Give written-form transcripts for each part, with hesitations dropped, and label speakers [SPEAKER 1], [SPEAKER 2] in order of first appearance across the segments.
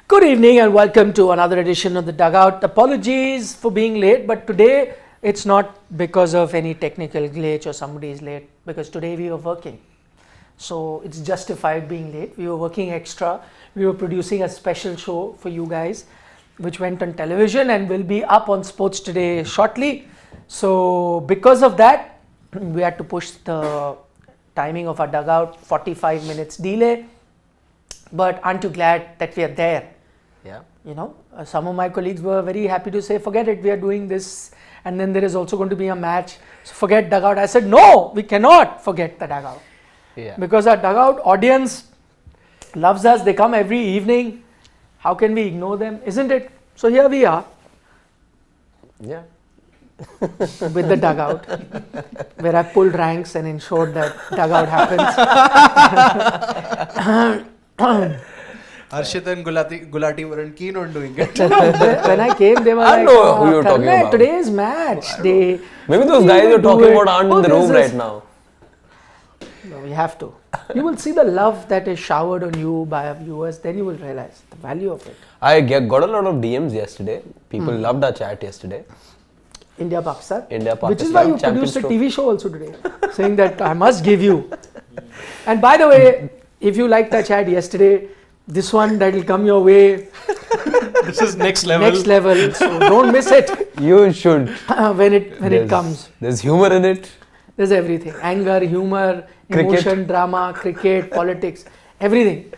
[SPEAKER 1] Good evening and welcome to another edition of the Dugout. Apologies for being late, but today it's not because of any technical glitch or somebody is late, because today we were working. So it's justified being late. We were working extra. We were producing a special show for you guys, which went on television and will be up on Sports Today shortly. So because of that, we had to push the timing of our Dugout 45 minutes delay. But aren't you glad that we are there?
[SPEAKER 2] Yeah.
[SPEAKER 1] You know, some of my colleagues were very happy to say, forget it, we are doing this, and then there is also going to be a match, so forget Dugout. I said, no, we cannot forget the Dugout.
[SPEAKER 2] Yeah.
[SPEAKER 1] Because our Dugout audience loves us, they come every evening. How can we ignore them, isn't it? So here we are.
[SPEAKER 2] Yeah.
[SPEAKER 1] With the Dugout, where I pulled ranks and ensured that Dugout happens.
[SPEAKER 3] Arshit and Gulati weren't keen on doing it.
[SPEAKER 1] When I came, they were
[SPEAKER 2] I
[SPEAKER 1] like,
[SPEAKER 2] know who you're talking about.
[SPEAKER 1] Today's match. Maybe
[SPEAKER 2] those guys you're talking about aren't in the room right now.
[SPEAKER 1] No, we have to. You will see the love that is showered on you by our viewers, then you will realize the value of it.
[SPEAKER 2] I got a lot of DMs yesterday. People loved our chat yesterday.
[SPEAKER 1] India-Pakistan.
[SPEAKER 2] India-Pakistan.
[SPEAKER 1] Which is why you produced a TV show also today, saying that I must give you. And by the way, if you liked our chat yesterday, this one that will come your way.
[SPEAKER 3] This is next level.
[SPEAKER 1] Next level. So don't miss it.
[SPEAKER 2] You should.
[SPEAKER 1] when it comes.
[SPEAKER 2] There's humor in it.
[SPEAKER 1] There's everything. Anger, humor, emotion, drama, cricket, politics, everything.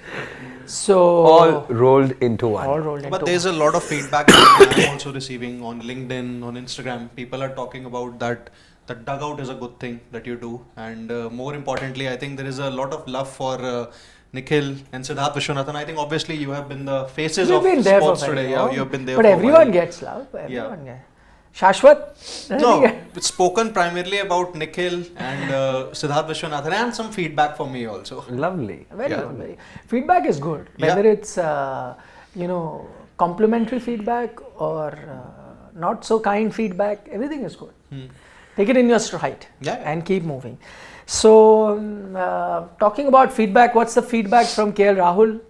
[SPEAKER 1] So
[SPEAKER 2] all rolled into one.
[SPEAKER 1] All rolled into
[SPEAKER 3] But there's a lot of feedback that I'm also receiving on LinkedIn, on Instagram. People are talking about that the Dugout is a good thing that you do. And more importantly, I think there is a lot of love for Nikhil and Siddharth Vishwanathan. I think obviously you have been the faces of sports today. Yeah, you have been there.
[SPEAKER 1] But
[SPEAKER 3] for
[SPEAKER 1] everyone gets love. Everyone gets. Shashwat?
[SPEAKER 3] No, it's spoken primarily about Nikhil and Siddharth Vishwanathan, and some feedback for me also.
[SPEAKER 2] Lovely.
[SPEAKER 1] Very good. Very. Feedback is good. Whether it's complimentary feedback or not so kind feedback, everything is good. Take it in your stride and keep moving. So, talking about feedback, what's the feedback from KL Rahul?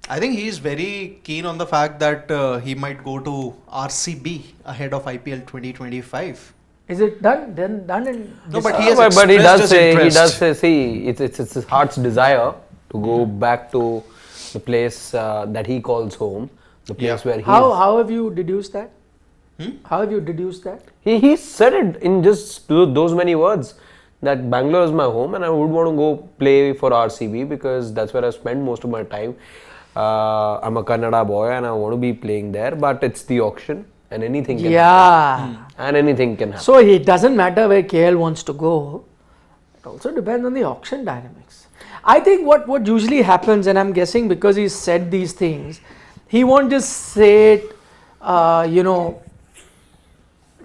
[SPEAKER 3] I think he is very keen on the fact that he might go to RCB ahead of IPL 2025.
[SPEAKER 1] Is it done? Done in
[SPEAKER 3] no, but he has
[SPEAKER 2] but he does
[SPEAKER 3] interest.
[SPEAKER 2] say, see, it's his heart's desire to go back to the place that he calls home, the place where he.
[SPEAKER 1] How have you deduced that? How have you deduced that?
[SPEAKER 2] He said it in just those many words, that Bangalore is my home and I would want to go play for RCB because that's where I spend most of my time. I'm a Kannada boy and I want to be playing there, but it's the auction and anything can happen. And anything can happen.
[SPEAKER 1] So it doesn't matter where KL wants to go. It also depends on the auction dynamics. I think what usually happens, and I'm guessing because he said these things, he won't just say it,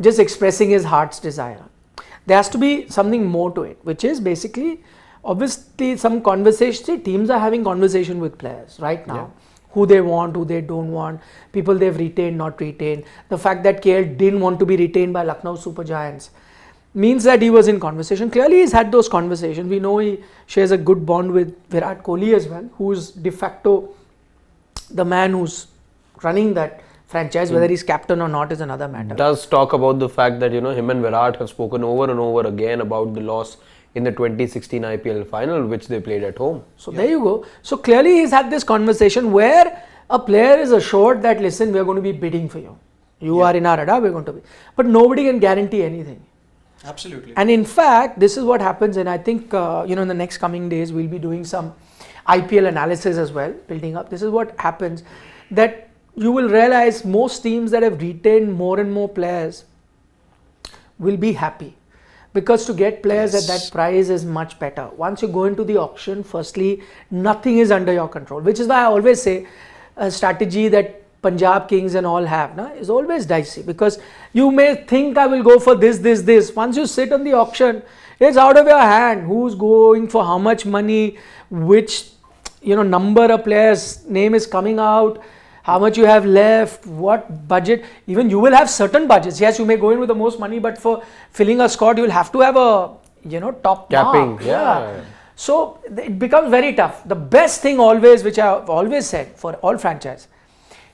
[SPEAKER 1] just expressing his heart's desire. There has to be something more to it, which is basically, obviously some conversation. Teams are having conversation with players right now. Who they want, who they don't want, people they've retained, not retained. The fact that KL didn't want to be retained by Lucknow Super Giants means that he was in conversation. Clearly he's had those conversations. We know he shares a good bond with Virat Kohli as well, who's de facto the man who's running that franchise. Whether he's captain or not is another matter.
[SPEAKER 2] Does talk about the fact that him and Virat have spoken over and over again about the loss in the 2016 IPL final, which they played at home.
[SPEAKER 1] So there you go. So clearly he's had this conversation where a player is assured that, listen, we're going to be bidding for you. You are in our radar, we're going to be. But nobody can guarantee anything.
[SPEAKER 3] Absolutely.
[SPEAKER 1] And in fact, this is what happens, and I think in the next coming days we'll be doing some IPL analysis as well, building up. This is what happens, that you will realize most teams that have retained more and more players will be happy. Because to get players at that price is much better. Once you go into the auction, firstly, nothing is under your control. Which is why I always say a strategy that Punjab Kings and all have is always dicey. Because you may think I will go for this. Once you sit on the auction, it's out of your hand. Who's going for how much money, which number of players' name is coming out, how much you have left, what budget. Even you will have certain budgets. Yes, you may go in with the most money, but for filling a squad, you will have to have a top
[SPEAKER 2] capping.
[SPEAKER 1] Mark. Yeah. So it becomes very tough. The best thing always, which I have always said for all franchise,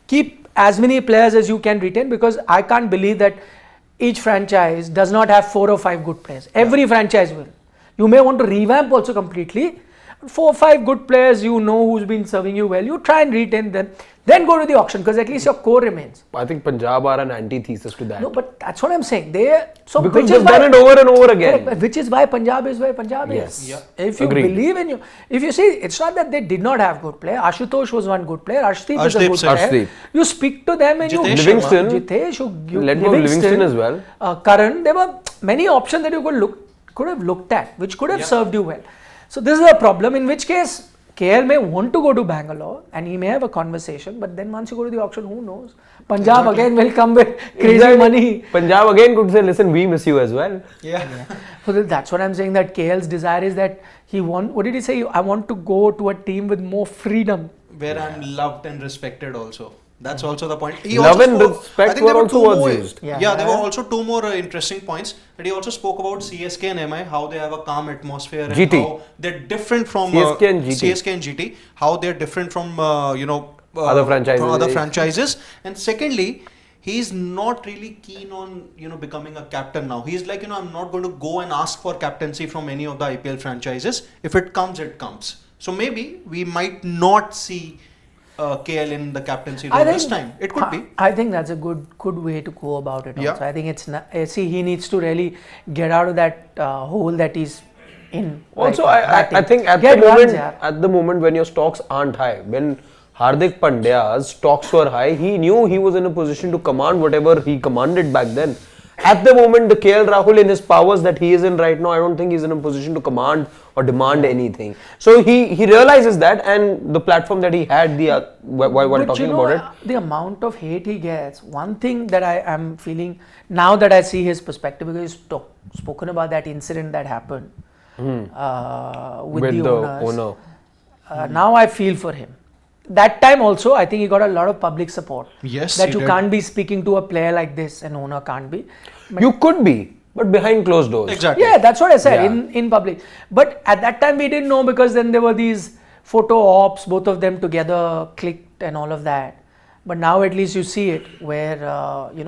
[SPEAKER 1] keep as many players as you can retain, because I can't believe that each franchise does not have 4 or 5 good players. Every franchise will. You may want to revamp also completely. 4 or 5 good players you know who's been serving you well, you try and retain them, then go to the auction, because at least your core remains.
[SPEAKER 2] I think Punjab are an antithesis to that.
[SPEAKER 1] No, but that's what I'm saying.
[SPEAKER 2] Because they've done it over and over again.
[SPEAKER 1] Correct, which is why Punjab is where Punjab is.
[SPEAKER 3] Yeah.
[SPEAKER 1] If you
[SPEAKER 2] Agreed.
[SPEAKER 1] believe in you, if you see, it's not that they did not have good player. Ashutosh was one good player. Arshdeep is a
[SPEAKER 3] Arshdeep,
[SPEAKER 1] good
[SPEAKER 3] sir.
[SPEAKER 1] player.
[SPEAKER 2] Arshdeep.
[SPEAKER 1] You speak to them and
[SPEAKER 3] Jitesh
[SPEAKER 1] you
[SPEAKER 2] Livingston.
[SPEAKER 1] Jitesh, you
[SPEAKER 2] Let go of Livingston as well.
[SPEAKER 1] Karan, there were many options that you could have looked at, which could have served you well. So this is a problem. In which case, KL may want to go to Bangalore and he may have a conversation, but then once you go to the auction, who knows? Punjab again will come with crazy money.
[SPEAKER 2] Punjab again could say, listen, we miss you as well.
[SPEAKER 3] Yeah.
[SPEAKER 1] So that's what I'm saying, that KL's desire is that what did he say? I want to go to a team with more freedom.
[SPEAKER 3] Where I'm loved and respected also. That's also the point.
[SPEAKER 2] Love and respect
[SPEAKER 3] I think
[SPEAKER 2] were
[SPEAKER 3] there
[SPEAKER 2] also
[SPEAKER 3] two
[SPEAKER 2] words
[SPEAKER 3] more,
[SPEAKER 2] used.
[SPEAKER 3] Yeah, there were also 2 more interesting points. That he also spoke about CSK and MI, how they have a calm atmosphere and
[SPEAKER 2] GT.
[SPEAKER 3] how they're different from
[SPEAKER 2] CSK and GT.
[SPEAKER 3] CSK and GT, how they're different from
[SPEAKER 2] Other franchises.
[SPEAKER 3] from other franchises. And secondly, he's not really keen on becoming a captain now. He's like, I'm not going to go and ask for captaincy from any of the IPL franchises. If it comes, it comes. So maybe we might not see KL in the captaincy role this time. It could be.
[SPEAKER 1] I think that's a good way to go about it.
[SPEAKER 3] Yeah.
[SPEAKER 1] Also. I think it's not, see, he needs to really get out of that hole that he's in.
[SPEAKER 2] Also,
[SPEAKER 1] right now.
[SPEAKER 2] I think at the moment when your stocks aren't high, when Hardik Pandya's stocks were high, he knew he was in a position to command whatever he commanded back then. At the moment, the KL Rahul in his powers that he is in right now, I don't think he's in a position to command or demand anything. So he realizes that, and the platform that he had while talking about it.
[SPEAKER 1] The amount of hate he gets, one thing that I am feeling now that I see his perspective, because he's spoken about that incident that happened with the owners. Now I feel for him. That time also, I think he got a lot of public support.
[SPEAKER 3] Yes,
[SPEAKER 1] that
[SPEAKER 3] he
[SPEAKER 1] you
[SPEAKER 3] did.
[SPEAKER 1] can't be speaking to a player like this, an owner can't be.
[SPEAKER 2] You could be, but behind closed doors.
[SPEAKER 3] Exactly.
[SPEAKER 1] Yeah, that's what I said,
[SPEAKER 2] Yeah.
[SPEAKER 1] in public. But at that time we didn't know, because then there were these photo ops, both of them together clicked and all of that. But now at least you see it, where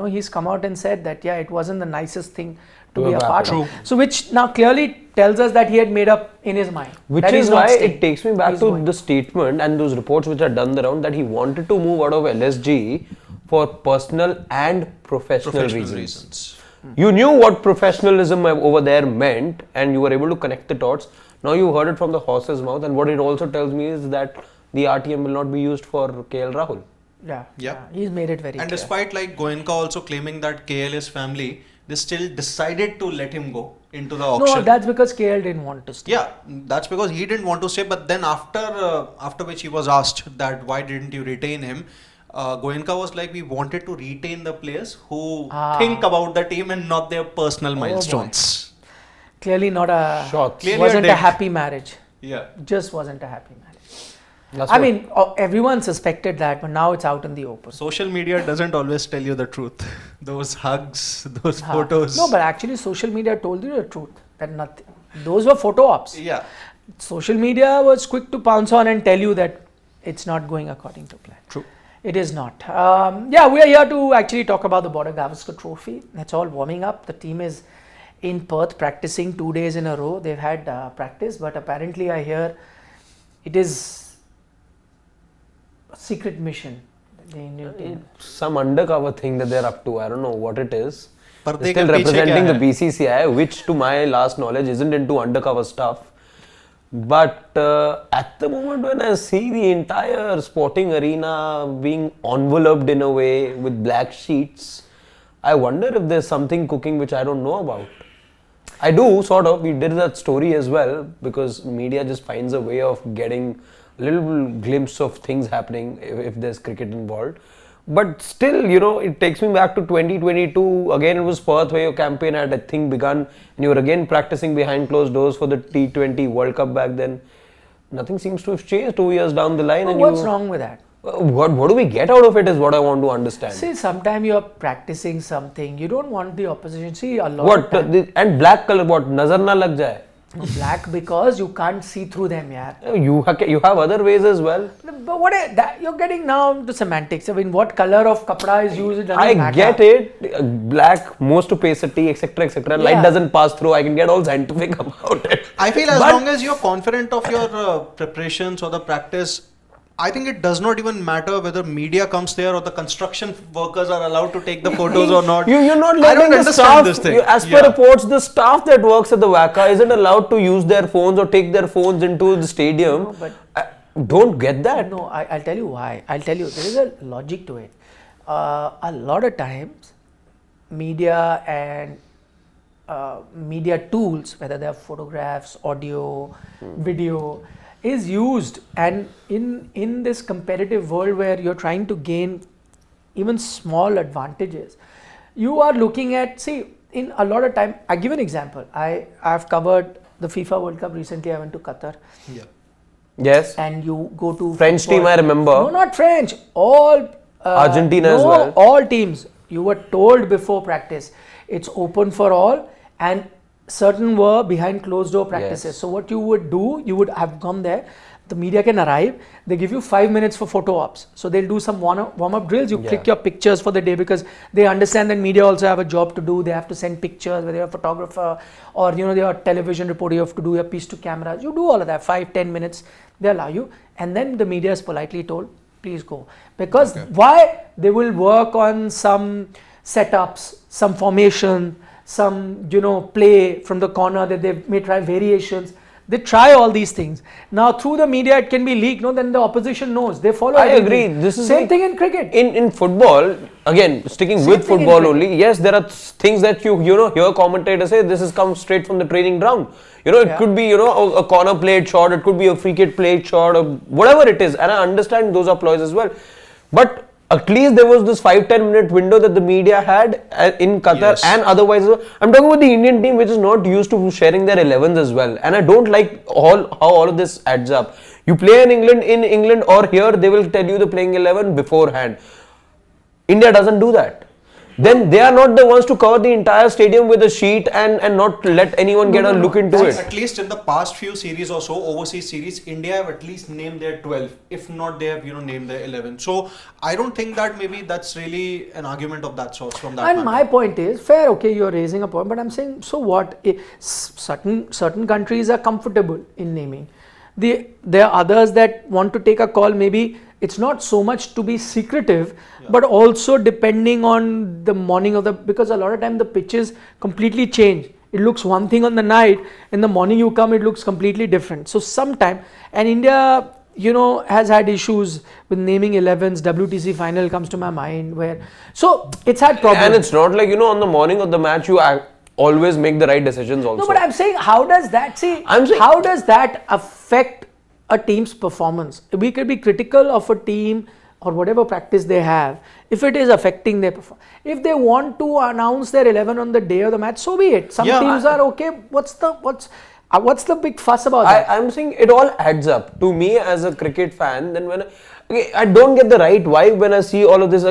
[SPEAKER 1] he's come out and said that it wasn't the nicest thing to be a part of. So which now clearly tells us that he had made up in his mind.
[SPEAKER 2] Which
[SPEAKER 1] that
[SPEAKER 2] is
[SPEAKER 1] he's not
[SPEAKER 2] why
[SPEAKER 1] staying.
[SPEAKER 2] it takes me back
[SPEAKER 1] He's
[SPEAKER 2] to
[SPEAKER 1] going.
[SPEAKER 2] the statement and those reports which are done the round that he wanted to move out of LSG for personal and professional reasons. You knew what professionalism over there meant, and you were able to connect the dots. Now you heard it from the horse's mouth, and what it also tells me is that the RTM will not be used for KL Rahul.
[SPEAKER 1] Yeah. He's made it very
[SPEAKER 3] And
[SPEAKER 1] clear.
[SPEAKER 3] despite Goenka also claiming that KL is family, they still decided to let him go into the auction.
[SPEAKER 1] No, that's because KL didn't want to stay.
[SPEAKER 3] Yeah, that's because he didn't want to stay. But then after which he was asked that why didn't you retain him, Goenka was like, we wanted to retain the players who think about the team and not their personal milestones.
[SPEAKER 1] Clearly not a
[SPEAKER 2] Shots.
[SPEAKER 3] Clearly
[SPEAKER 1] wasn't
[SPEAKER 3] a
[SPEAKER 1] a
[SPEAKER 3] dick.
[SPEAKER 1] happy marriage.
[SPEAKER 3] Yeah.
[SPEAKER 1] Just wasn't a happy marriage.
[SPEAKER 2] That's
[SPEAKER 1] I
[SPEAKER 2] what-
[SPEAKER 1] mean, everyone suspected that, but now it's out in the open.
[SPEAKER 3] Social media doesn't always tell you the truth. Those hugs, those photos.
[SPEAKER 1] No, but actually, social media told you the truth. That nothing. Those were photo ops.
[SPEAKER 3] Yeah.
[SPEAKER 1] Social media was quick to pounce on and tell you that it's not going according to plan.
[SPEAKER 3] True.
[SPEAKER 1] It is not. We are here to actually talk about the Border Gavaskar Trophy. It's all warming up. The team is in Perth practicing 2 days in a row. They've had practice, but apparently I hear it is a secret mission. The Indian team.
[SPEAKER 2] Some undercover thing that they're up to. I don't know what it is.
[SPEAKER 3] Parde
[SPEAKER 2] They're
[SPEAKER 3] ke
[SPEAKER 2] still
[SPEAKER 3] piche
[SPEAKER 2] representing
[SPEAKER 3] kya
[SPEAKER 2] the
[SPEAKER 3] hai?
[SPEAKER 2] BCCI, which to my last knowledge isn't into undercover stuff. But at the moment when I see the entire sporting arena being enveloped in a way with black sheets, I wonder if there's something cooking which I don't know about. I do, sort of. We did that story as well, because media just finds a way of getting a little glimpse of things happening if there's cricket involved. But still, it takes me back to 2022. Again, it was Perth where your campaign had, I think, begun. And you were again practicing behind closed doors for the T20 World Cup back then. Nothing seems to have changed 2 years down the line. And
[SPEAKER 1] What's wrong with that?
[SPEAKER 2] What do we get out of it is what I want to understand.
[SPEAKER 1] See, sometimes you're practicing something. You don't want the opposition. See, a lot
[SPEAKER 2] What?
[SPEAKER 1] of time,
[SPEAKER 2] And black color, what? Nazar na lag jaye.
[SPEAKER 1] Black because you can't see through them, yeah.
[SPEAKER 2] You have other ways as well.
[SPEAKER 1] But you're getting now to semantics. I mean, what color of kapda is used? It doesn't
[SPEAKER 2] I
[SPEAKER 1] matter.
[SPEAKER 2] get it. Black, most opacity, etc., etc. Light doesn't pass through. I can get all scientific about it.
[SPEAKER 3] I feel as long as you're confident of your preparations or the practice, I think it does not even matter whether media comes there or the construction workers are allowed to take the photos or not.
[SPEAKER 2] You're not
[SPEAKER 3] I
[SPEAKER 2] letting
[SPEAKER 3] don't
[SPEAKER 2] the
[SPEAKER 3] understand
[SPEAKER 2] staff,
[SPEAKER 3] this thing.
[SPEAKER 2] as per reports, the staff that works at the WACA isn't allowed to use their phones or take their phones into the stadium.
[SPEAKER 1] No, but
[SPEAKER 2] I don't get that.
[SPEAKER 1] No, I'll tell you why. I'll tell you, there is a logic to it. A lot of times, media and media tools, whether they are photographs, audio, video, is used, and in this competitive world where you're trying to gain even small advantages, you are looking at, see, in a lot of time, I give an example. I've covered the FIFA World Cup recently. I went to Qatar.
[SPEAKER 3] Yeah.
[SPEAKER 2] Yes.
[SPEAKER 1] And you go to
[SPEAKER 2] French
[SPEAKER 1] football.
[SPEAKER 2] team, I remember.
[SPEAKER 1] No, not French. All
[SPEAKER 2] Argentina as well.
[SPEAKER 1] All teams. You were told before practice, it's open for all, and certain were behind closed door practices.
[SPEAKER 2] Yes.
[SPEAKER 1] So what you would do, you would have gone there. The media can arrive. They give you 5 minutes for photo ops. So they'll do some warm-up drills. You click your pictures for the day, because they understand that media also have a job to do. They have to send pictures, whether you're a photographer or they are a television reporter. You have to do your piece to cameras. You do all of that. 5-10 minutes. They allow you, and then the media is politely told, please go. Because why? They will work on some setups, some formation, some play from the corner that they may try variations. They try all these things. Now through the media it can be leaked, then the opposition knows. They follow everything.
[SPEAKER 2] Agree. This is
[SPEAKER 1] same thing in cricket.
[SPEAKER 2] In football, again, sticking with football only, yes, there are things that you hear commentators say, this has come straight from the training ground. It could be, a corner played shot, it could be a free kick played shot, or whatever it is. And I understand those applause as well. But at least there was this 5-10 minute window that the media had in Qatar and otherwise. I'm talking about the Indian team, which is not used to sharing their 11s as well. And I don't like how all of this adds up. You play in England or here, they will tell you the playing 11 beforehand. India doesn't do that. Then they are not the ones to cover the entire stadium with a sheet and not let anyone get a look into it.
[SPEAKER 3] At least in the past few series or so, overseas series, India have at least named their 12. If not, they have named their 11. So I don't think that maybe that's really an argument of that sort from that.
[SPEAKER 1] And my point is, fair, okay, you're raising a point, but I'm saying, so what? Certain countries are comfortable in naming. There are others that want to take a call. Maybe it's not so much to be secretive, but also depending on the morning because a lot of time the pitches completely change. It looks one thing on the night, in the morning you come, it looks completely different. So sometime, and India, has had issues with naming 11s. WTC final comes to my mind so it's had problems.
[SPEAKER 2] And it's not like, on the morning of the match, you always make the right decisions also.
[SPEAKER 1] No, but I'm saying, how does that affect a team's performance? We could be critical of a team or whatever practice they have if it is affecting their performance. If they want to announce their 11 on the day of the match, so be it. Some teams are okay. What's the big fuss about that?
[SPEAKER 2] I'm saying it all adds up. To me as a cricket fan, then I don't get the right vibe when I see all of this.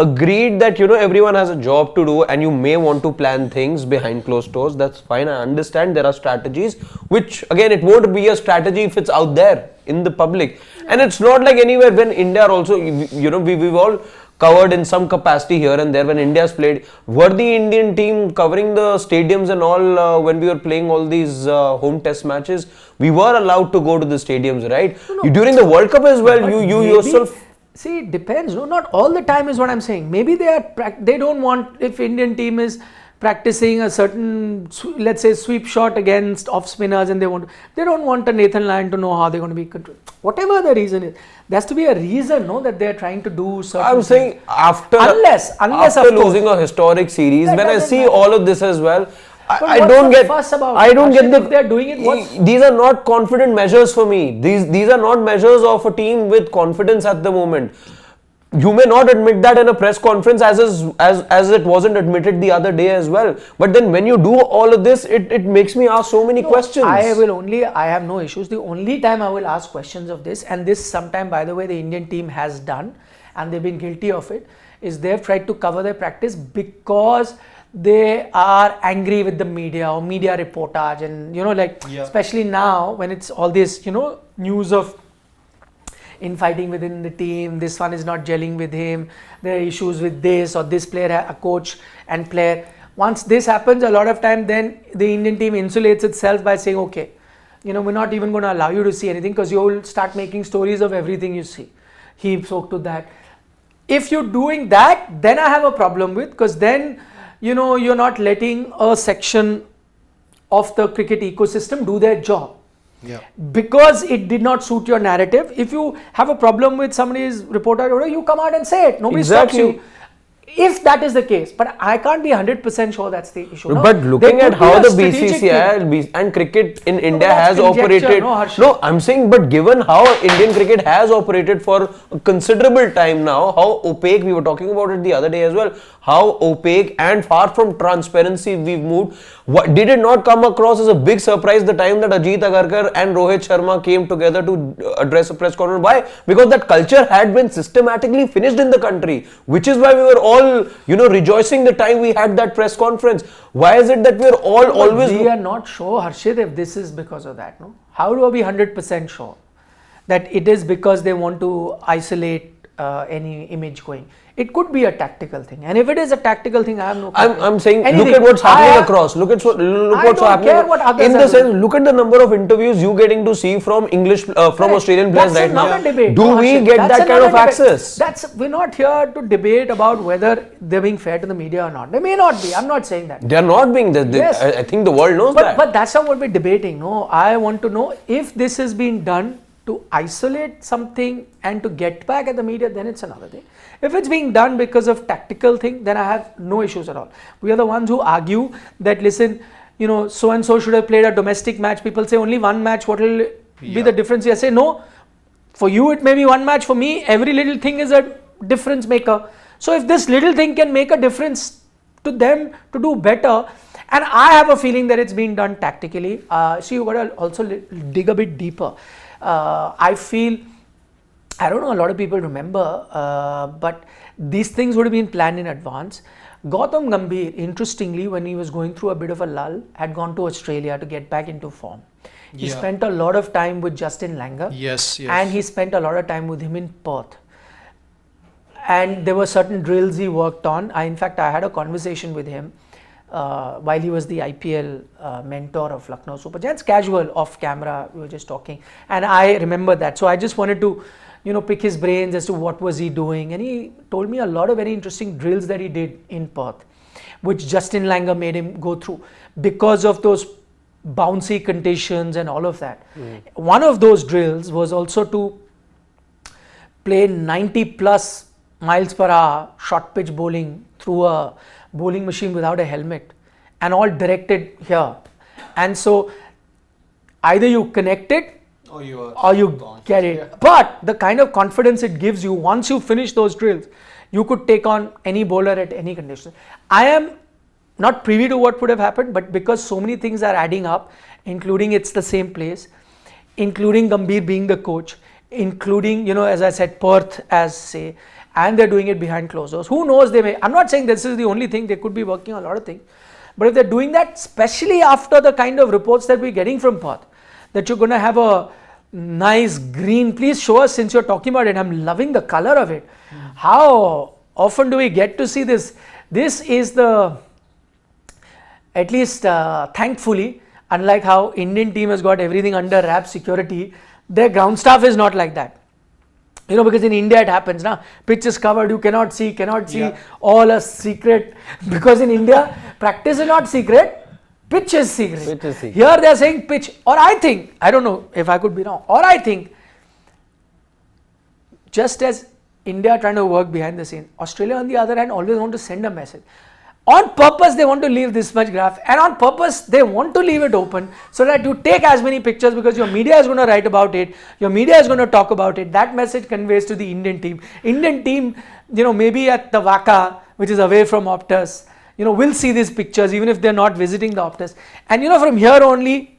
[SPEAKER 2] Agreed that everyone has a job to do and you may want to plan things behind closed doors. That's fine. I understand there are strategies, which again, it won't be a strategy if it's out there in the public. And it's not like anywhere when India also, we've all covered in some capacity here and there when India's played. Were the Indian team covering the stadiums and all when we were playing all these home test matches? We were allowed to go to the stadiums, right? No. During the World Cup as well, you yourself.
[SPEAKER 1] See, it depends. No, not all the time is what I'm saying. Maybe they don't want, if Indian team is practicing a certain, let's say, sweep shot against off spinners, and they don't want a Nathan Lyon to know how they're going to be controlled. Whatever the reason is, there has to be a reason, that they're trying to do certain.
[SPEAKER 2] I'm saying after losing a historic series, when I see all of this as well, I don't get
[SPEAKER 1] if they're doing it.
[SPEAKER 2] These are not confident measures for me. These are not measures of a team with confidence at the moment. You may not admit that in a press conference as it wasn't admitted the other day as well. But then when you do all of this, it makes me ask so many questions.
[SPEAKER 1] I have no issues. The only time I will ask questions of this, and this sometime, by the way, the Indian team has done, and they've been guilty of it, is they've tried to cover their practice because they are angry with the media or media reportage, and especially now when it's all this news of infighting within the team, this one is not gelling with him, there are issues with this or this player, a coach and player. Once this happens, a lot of time then the Indian team insulates itself by saying, okay, we're not even going to allow you to see anything because you will start making stories of everything you see. He spoke to that. If you're doing that, then I have a problem with, because then you're not letting a section of the cricket ecosystem do their job.
[SPEAKER 3] Yeah.
[SPEAKER 1] Because it did not suit your narrative. If you have a problem with somebody's reporter, you come out and say it. Nobody stops you. If that is the case, but I can't be 100% sure that's the issue.
[SPEAKER 2] But looking at how the BCCI and cricket in India has operated, I'm saying, but given how Indian cricket has operated for a considerable time now, how opaque, we were talking about it the other day as well, how opaque and far from transparency we've moved. Did it not come across as a big surprise the time that Ajit Agarkar and Rohit Sharma came together to address a press conference? Why? Because that culture had been systematically finished in the country, which is why we were all rejoicing the time we had that press conference. Why is it that we are all always...
[SPEAKER 1] We are not sure, Harshit, if this is because of that, no? How do we be 100% sure that it is because they want to isolate any image going? It could be a tactical thing, and if it is a tactical thing, I have no problem.
[SPEAKER 2] I'm saying, look at what's happening across. Look what's happening. In the sense, look at the number of interviews you getting to see from English, from Australian players right now.
[SPEAKER 1] Debate.
[SPEAKER 2] Do we get that kind of access?
[SPEAKER 1] We're not here to debate about whether they're being fair to the media or not. They may not be. I'm not saying that.
[SPEAKER 2] They're not being. Yes. I think the world knows that.
[SPEAKER 1] But that's not what we're debating. No, I want to know if this is being done to isolate something and to get back at the media, then it's another thing. If it's being done because of tactical thing, then I have no issues at all. We are the ones who argue that, listen, so and so should have played a domestic match. People say only one match, what will be the difference? I say no, for you it may be one match, for me every little thing is a difference maker. So if this little thing can make a difference to them to do better, and I have a feeling that it's being done tactically, so you got to also dig a bit deeper. I feel, I don't know, a lot of people remember, but these things would have been planned in advance. Gautam Gambhir, interestingly, when he was going through a bit of a lull, had gone to Australia to get back into form. He spent a lot of time with Justin Langer.
[SPEAKER 3] Yes.
[SPEAKER 1] And he spent a lot of time with him in Perth. And there were certain drills he worked on. In fact, I had a conversation with him while he was the IPL mentor of Lucknow Super Giants, casual, off camera, we were just talking. And I remember that. So I just wanted to pick his brains as to what was he doing, and he told me a lot of very interesting drills that he did in Perth, which Justin Langer made him go through because of those bouncy conditions and all of that. One of those drills was also to play 90 plus miles per hour short pitch bowling through a bowling machine without a helmet, and all directed here. And so either you connect it or you get it. Yeah. But the kind of confidence it gives you, once you finish those drills, you could take on any bowler at any condition. I am not privy to what would have happened, but because so many things are adding up, including it's the same place, including Gambhir being the coach, including, as I said, Perth as say, and they're doing it behind closed doors. Who knows, they may. I'm not saying this is the only thing, they could be working on a lot of things. But if they're doing that, especially after the kind of reports that we're getting from Perth, that you're going to have a nice green, please show us since you're talking about it. I'm loving the color of it. How often do we get to see this? This is at least thankfully, unlike how Indian team has got everything under wrap security, their ground staff is not like that. Because in India it happens now, pitch is covered, you cannot see, all a secret. Because in India, practice is not secret, pitch is secret. Here they are saying pitch, or I think, I don't know if I could be wrong, or I think, just as India trying to work behind the scene, Australia on the other hand always want to send a message. On purpose they want to leave this much graph, and on purpose they want to leave it open so that you take as many pictures, because your media is going to write about it, your media is going to talk about it. That message conveys to the Indian team. Indian team, maybe at the Waka, which is away from Optus, will see these pictures even if they're not visiting the Optus. And from here only,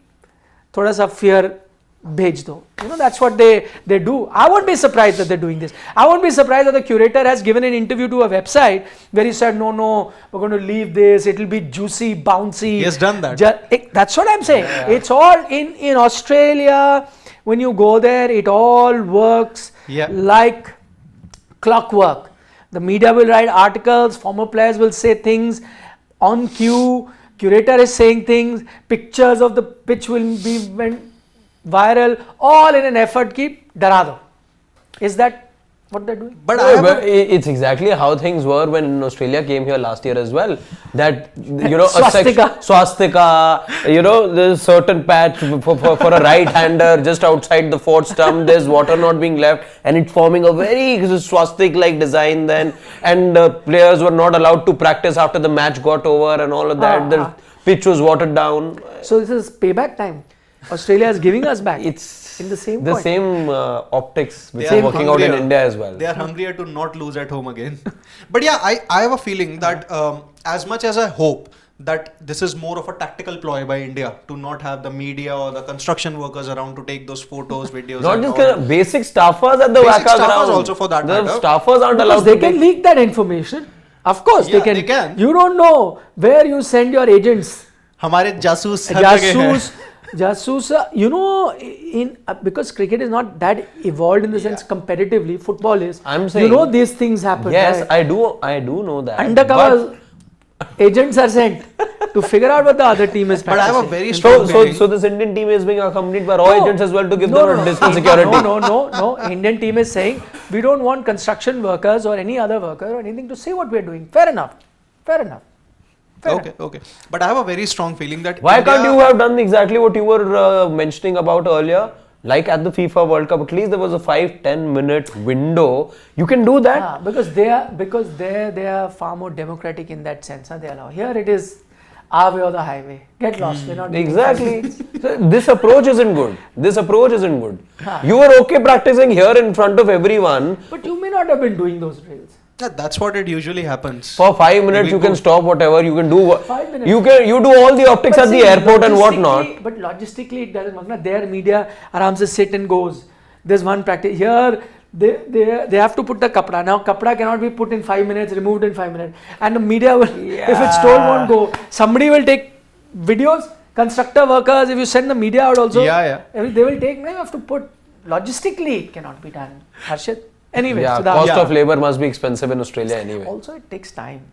[SPEAKER 1] thoda sa fear bhej do. That's what they do. I won't be surprised that they're doing this. I won't be surprised that the curator has given an interview to a website where he said, no, we're going to leave this. It'll be juicy, bouncy.
[SPEAKER 3] He has done that.
[SPEAKER 1] That's what I'm saying. Yeah. It's all in Australia. When you go there, it all works like clockwork. The media will write articles, former players will say things on cue, curator is saying things, pictures of the pitch will be went viral, all in an effort keep dara do. Is that what they're doing?
[SPEAKER 2] But it's exactly how things were when Australia came here last year as well. That swastika, there's a certain patch for a right-hander just outside the fourth stump. There's water not being left, and it's forming a very swastika-like design. Then, and players were not allowed to practice after the match got over, and all of that. The pitch was watered down.
[SPEAKER 1] So this is payback time. Australia is giving us back. It's in the same point.
[SPEAKER 2] Same optics which are working out in India as well.
[SPEAKER 3] They are hungrier to not lose at home again. But yeah, I have a feeling that as much as I hope that this is more of a tactical ploy by India to not have the media or the construction workers around to take those photos, videos.
[SPEAKER 2] Not just basic staffers at the
[SPEAKER 3] basic
[SPEAKER 2] Waka
[SPEAKER 3] staffers
[SPEAKER 2] ground.
[SPEAKER 3] Also for that
[SPEAKER 2] the
[SPEAKER 3] matter.
[SPEAKER 2] Staffers aren't allowed
[SPEAKER 1] they
[SPEAKER 2] to
[SPEAKER 1] can leak that information. Of course, they can. You don't know where you send your agents.
[SPEAKER 3] हमारे जासूस
[SPEAKER 1] Jasus, because cricket is not that evolved in the sense competitively, football is.
[SPEAKER 2] I'm saying,
[SPEAKER 1] these things happen.
[SPEAKER 2] Yes,
[SPEAKER 1] right?
[SPEAKER 2] I do know that.
[SPEAKER 1] Undercover agents are sent to figure out what the other team is practicing.
[SPEAKER 3] But I have a very strong
[SPEAKER 2] so this Indian team is being accompanied by raw agents as well to give them additional security.
[SPEAKER 1] No. Indian team is saying we don't want construction workers or any other worker or anything to say what we are doing. Fair enough.
[SPEAKER 3] Okay. But I have a very strong feeling that
[SPEAKER 2] why can't you have done exactly what you were mentioning about earlier? Like at the FIFA World Cup, at least there was a 5-10 minute window. You can do that.
[SPEAKER 1] Because they are far more democratic in that sense. They allow. Here it is our way or the highway. Get lost. We're not
[SPEAKER 2] exactly. So this approach isn't good. You were okay practicing here in front of everyone.
[SPEAKER 1] But you may not have been doing those drills.
[SPEAKER 3] Yeah, that's what it usually happens.
[SPEAKER 2] For 5 minutes you can stop whatever, you can do
[SPEAKER 1] 5 minutes.
[SPEAKER 2] You do all the optics at the airport and whatnot.
[SPEAKER 1] But logistically it doesn't work. Their media aram se sit and goes. There's one practice. Here they have to put the kapda. Now kapda cannot be put in 5 minutes, removed in 5 minutes. And the media will, if it's told, won't go. Somebody will take videos, constructor workers, if you send the media out also, they will take, you have to put, logistically it cannot be done. Harshit? Anyway,
[SPEAKER 2] so cost of labor must be expensive in Australia anyway.
[SPEAKER 1] Also, it takes time.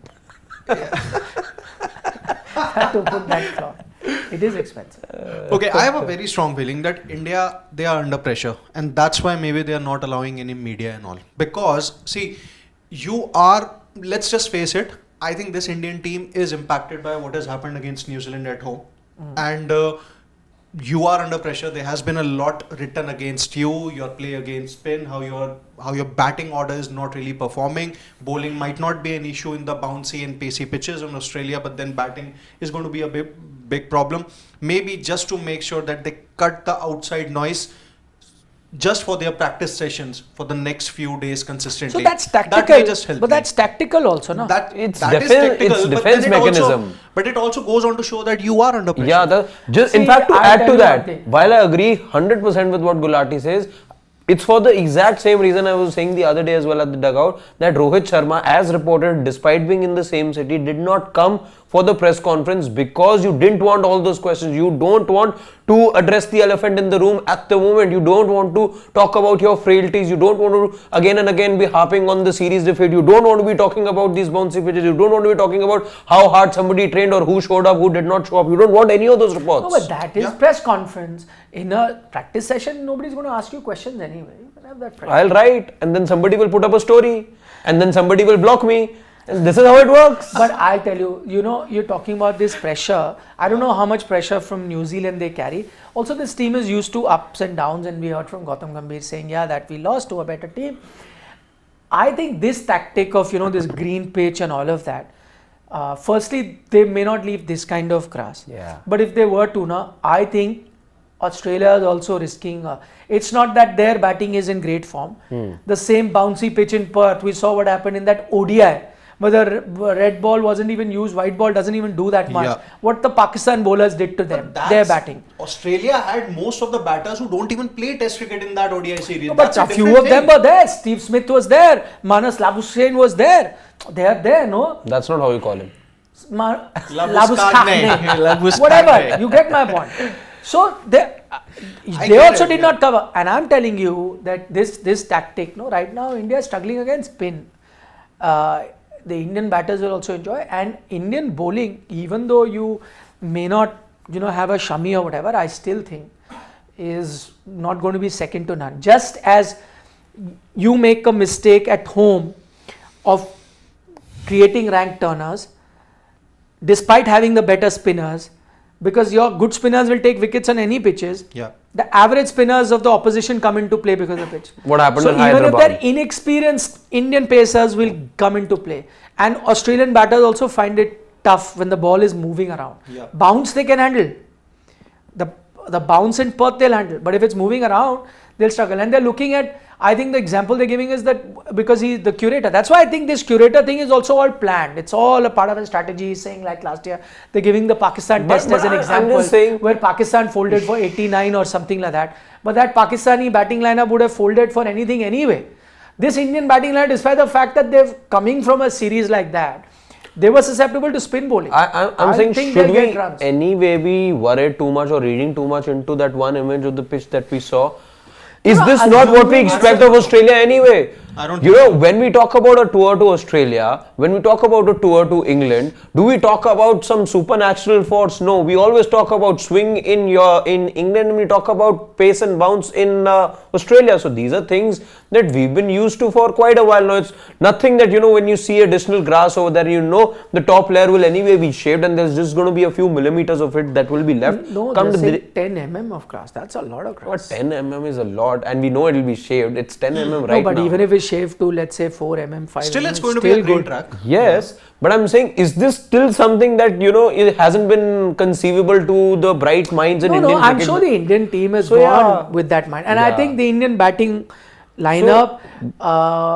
[SPEAKER 1] Have to put that clause. It is expensive.
[SPEAKER 3] Okay, I have a very strong feeling that India, they are under pressure, and that's why maybe they are not allowing any media and all. Because see, let's just face it, I think this Indian team is impacted by what has happened against New Zealand at home, and you are under pressure. There has been a lot written against you, your play against spin, how your batting order is not really performing. Bowling might not be an issue in the bouncy and pacey pitches in Australia, but then batting is going to be a big problem. Maybe just to make sure that they cut the outside noise just for their practice sessions for the next few days consistently.
[SPEAKER 1] So that's tactical.
[SPEAKER 3] That may just help.
[SPEAKER 1] But that's tactical also, no?
[SPEAKER 2] It's defense mechanism.
[SPEAKER 3] But it also goes on to show that you are under pressure.
[SPEAKER 2] Yeah, in fact, to add to that, while I agree 100% with what Gulati says, it's for the exact same reason I was saying the other day as well at the dugout, that Rohit Sharma, as reported, despite being in the same city, did not come for the press conference because you didn't want all those questions. You don't want to address the elephant in the room at the moment. You don't want to talk about your frailties. You don't want to again and again be harping on the series defeat. You don't want to be talking about these bouncy pitches. You don't want to be talking about how hard somebody trained or who showed up, who did not show up. You don't want any of those reports.
[SPEAKER 1] No, but that is press conference. In a practice session, nobody's going to ask you questions anyway. You can have that
[SPEAKER 2] I'll write, and then somebody will put up a story, and then somebody will block me. And this is how it works.
[SPEAKER 1] But I'll tell you, you're talking about this pressure. I don't know how much pressure from New Zealand they carry. Also, this team is used to ups and downs, and we heard from Gautam Gambhir saying, that we lost to a better team. I think this tactic of, this green pitch and all of that, firstly, they may not leave this kind of grass.
[SPEAKER 2] Yeah.
[SPEAKER 1] But if they were to, I think Australia is also risking. It's not that their batting is in great form. The same bouncy pitch in Perth, we saw what happened in that ODI. whether red ball wasn't even used, white ball doesn't even do that much.
[SPEAKER 3] Yeah.
[SPEAKER 1] What the Pakistan bowlers did to them, their batting.
[SPEAKER 3] Australia had most of the batters who don't even play Test cricket in that ODI series.
[SPEAKER 1] But a few of them were there. Steve Smith was there. Manas Labuschagne was there. They are there, no?
[SPEAKER 2] That's not how you call him.
[SPEAKER 1] Labuschagne. Whatever. You get my point. So they also did not cover. And I'm telling you that this tactic, no, right now India is struggling against spin. The Indian batters will also enjoy, and Indian bowling, even though you may not, have a Shami or whatever, I still think is not going to be second to none. Just as you make a mistake at home of creating rank turners, despite having the better spinners, because your good spinners will take wickets on any pitches.
[SPEAKER 3] Yeah.
[SPEAKER 1] The average spinners of the opposition come into play because of pitch.
[SPEAKER 2] What happened
[SPEAKER 1] so
[SPEAKER 2] in
[SPEAKER 1] even
[SPEAKER 2] Hyderabad?
[SPEAKER 1] if they're inexperienced, Indian pacers will come into play. And Australian batters also find it tough when the ball is moving around.
[SPEAKER 3] Yeah.
[SPEAKER 1] Bounce they can handle. The bounce in Perth they'll handle. But if it's moving around, they'll struggle. And they're looking at, I think the example they're giving is that because he's the curator. That's why I think this curator thing is also all planned. It's all a part of a strategy. He's saying like last year, they're giving the Pakistan test as an example where Pakistan folded for 89 or something like that. But that Pakistani batting lineup would have folded for anything anyway. This Indian batting lineup, despite the fact that they're coming from a series like that, they were susceptible to spin bowling.
[SPEAKER 2] I'm saying, should we anyway be worried too much or reading too much into that one image of the pitch that we saw? Is this not what we expect of Australia anyway? When we talk about a tour to Australia, when we talk about a tour to England, do we talk about some supernatural force? No, we always talk about swing in England, and we talk about pace and bounce in Australia. So these are things that we've been used to for quite a while now. It's nothing that, when you see additional grass over there, the top layer will anyway be shaved and there's just going to be a few millimeters of it that will be left.
[SPEAKER 1] No, they're 10 mm of grass. That's a lot of grass.
[SPEAKER 2] But 10 mm is a lot, and we know it will be shaved. It's 10 mm right now.
[SPEAKER 1] No, but even if it's shaved to, let's say, 4 mm, 5
[SPEAKER 3] still
[SPEAKER 1] mm,
[SPEAKER 3] it's going to be a great track.
[SPEAKER 2] Yes, but I'm saying, is this still something that, it hasn't been conceivable to the bright minds in Indian cricket?
[SPEAKER 1] I'm sure the Indian team has gone with that mind. And I think the Indian batting lineup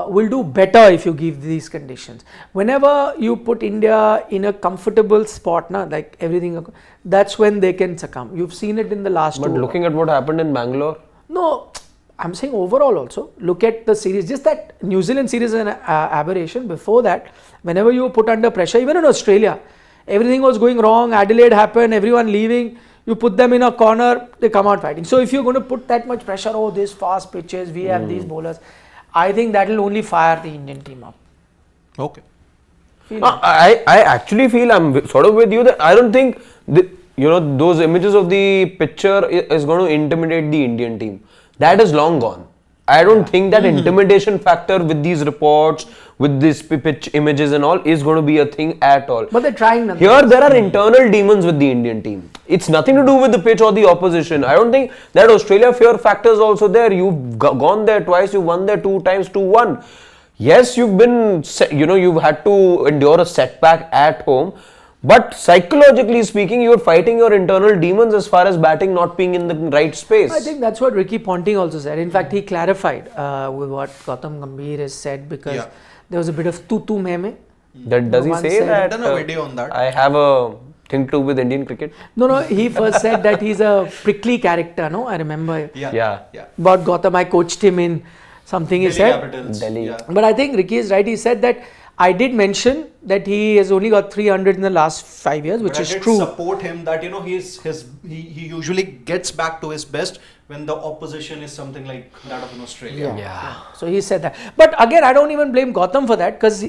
[SPEAKER 1] will do better if you give these conditions. Whenever you put India in a comfortable spot, like everything, that's when they can succumb. You've seen it in the last two.
[SPEAKER 2] But looking at what happened in Bangalore?
[SPEAKER 1] No, I'm saying overall also. Look at the series. Just that New Zealand series is an aberration. Before that, whenever you were put under pressure, even in Australia, everything was going wrong. Adelaide happened, everyone leaving. You put them in a corner, they come out fighting. So if you're going to put that much pressure, this fast pitches, we have these bowlers, I think that will only fire the Indian team up.
[SPEAKER 3] Okay.
[SPEAKER 2] I actually feel I'm sort of with you that I don't think those images of the picture is going to intimidate the Indian team. That is long gone. I don't think that intimidation factor with these reports, with these pitch images and all is going to be a thing at all.
[SPEAKER 1] But they're trying.
[SPEAKER 2] Here there are internal demons with the Indian team. It's nothing to do with the pitch or the opposition. I don't think that Australia fear factor is also there. You've gone there twice, you've won there 2 times, 2-1. Yes, you've been, you've had to endure a setback at home. But psychologically speaking, you're fighting your internal demons as far as batting not being in the right space.
[SPEAKER 1] I think that's what Ricky Ponting also said. In fact, he clarified with what Gautam Gambhir has said, because there was a bit of tu meme.
[SPEAKER 2] Does he say that?
[SPEAKER 3] I've done a video on that.
[SPEAKER 2] I have a thing to do with Indian cricket.
[SPEAKER 1] No, he first said that he's a prickly character, no? I remember.
[SPEAKER 2] Yeah.
[SPEAKER 1] About Gautam, I coached him in something he said.
[SPEAKER 2] Delhi.
[SPEAKER 3] Yeah.
[SPEAKER 1] But I think Ricky is right. He said that I did mention that he has only got 300 in the last 5 years, which is true.
[SPEAKER 3] I support him that he usually gets back to his best when the opposition is something like that of an Australia.
[SPEAKER 1] Yeah. So he said that. But again, I don't even blame Gautam for that, because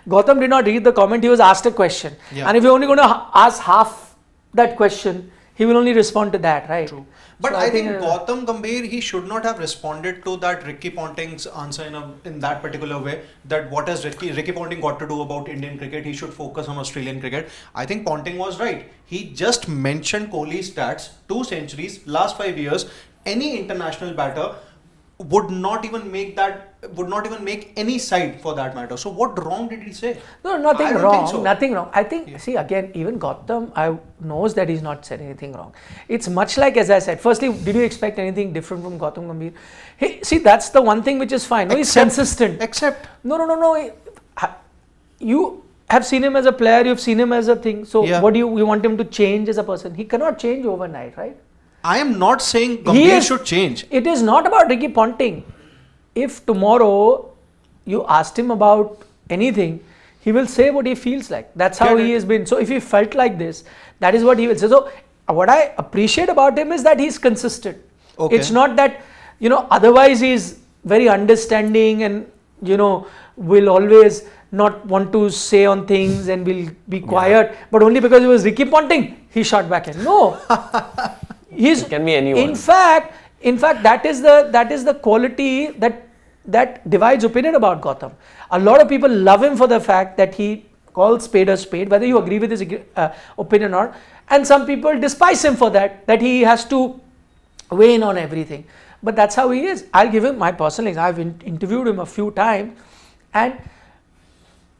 [SPEAKER 1] Gautam did not read the comment. He was asked a question, and if you're only going to ask half that question, he will only respond to that, right?
[SPEAKER 3] True. But so I think Gautam Gambhir, he should not have responded to that Ricky Ponting's answer in that particular way, that what has Ricky Ponting got to do about Indian cricket, he should focus on Australian cricket. I think Ponting was right. He just mentioned Kohli's stats, 2 centuries, last 5 years. Any international batter would not even make any side for that matter. So what wrong did he say?
[SPEAKER 1] No, nothing wrong. Nothing wrong. I think, see, again, even Gautam knows that he's not said anything wrong. It's much like, as I said, firstly, did you expect anything different from Gautam Gambhir? Hey, see, that's the one thing which is fine. No, he's consistent.
[SPEAKER 3] Except.
[SPEAKER 1] No. you have seen him as a player, you've seen him as a thing. So
[SPEAKER 3] Yeah.
[SPEAKER 1] what do you want him to change as a person? He cannot change overnight, right?
[SPEAKER 3] I am not saying
[SPEAKER 1] He
[SPEAKER 3] Gambhir
[SPEAKER 1] is-
[SPEAKER 3] should change.
[SPEAKER 1] It is not about Ricky Ponting. If tomorrow you asked him about anything, he will say what he feels like. That's how
[SPEAKER 3] Get
[SPEAKER 1] he
[SPEAKER 3] it.
[SPEAKER 1] has been. So if he felt like this, that is what he will say. So what I appreciate about him is that he's consistent.
[SPEAKER 3] Okay.
[SPEAKER 1] It's not that, otherwise he's very understanding and, will always not want to say on things and will be quiet. But only because it was Ricky Ponting, he shot back in. No. He's,
[SPEAKER 2] It can be anyone.
[SPEAKER 1] In fact, that is the quality that divides opinion about Gautam. A lot of people love him for the fact that he calls spade a spade, whether you agree with his opinion or not. And some people despise him for that he has to weigh in on everything. But that's how he is. I'll give him my personal example. I've interviewed him a few times, and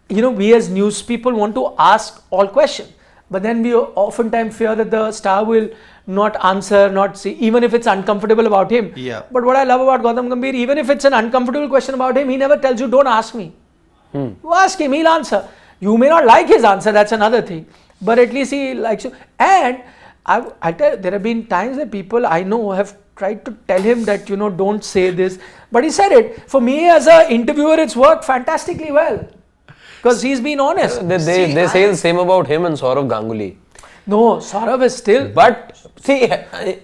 [SPEAKER 1] we as news people want to ask all questions, but then we oftentimes fear that the star will not answer, not see, even if it's uncomfortable about him.
[SPEAKER 3] Yeah.
[SPEAKER 1] But what I love about Gautam Gambhir, even if it's an uncomfortable question about him, he never tells you, don't ask me. You ask him, he'll answer. You may not like his answer, that's another thing. But at least he likes you. And I tell you, there have been times that people I know have tried to tell him that, don't say this. But he said it. For me as an interviewer, it's worked fantastically well. Because he's been honest.
[SPEAKER 2] They say the same about him and Saurav Ganguly.
[SPEAKER 1] No, Saurav is still.
[SPEAKER 2] But see,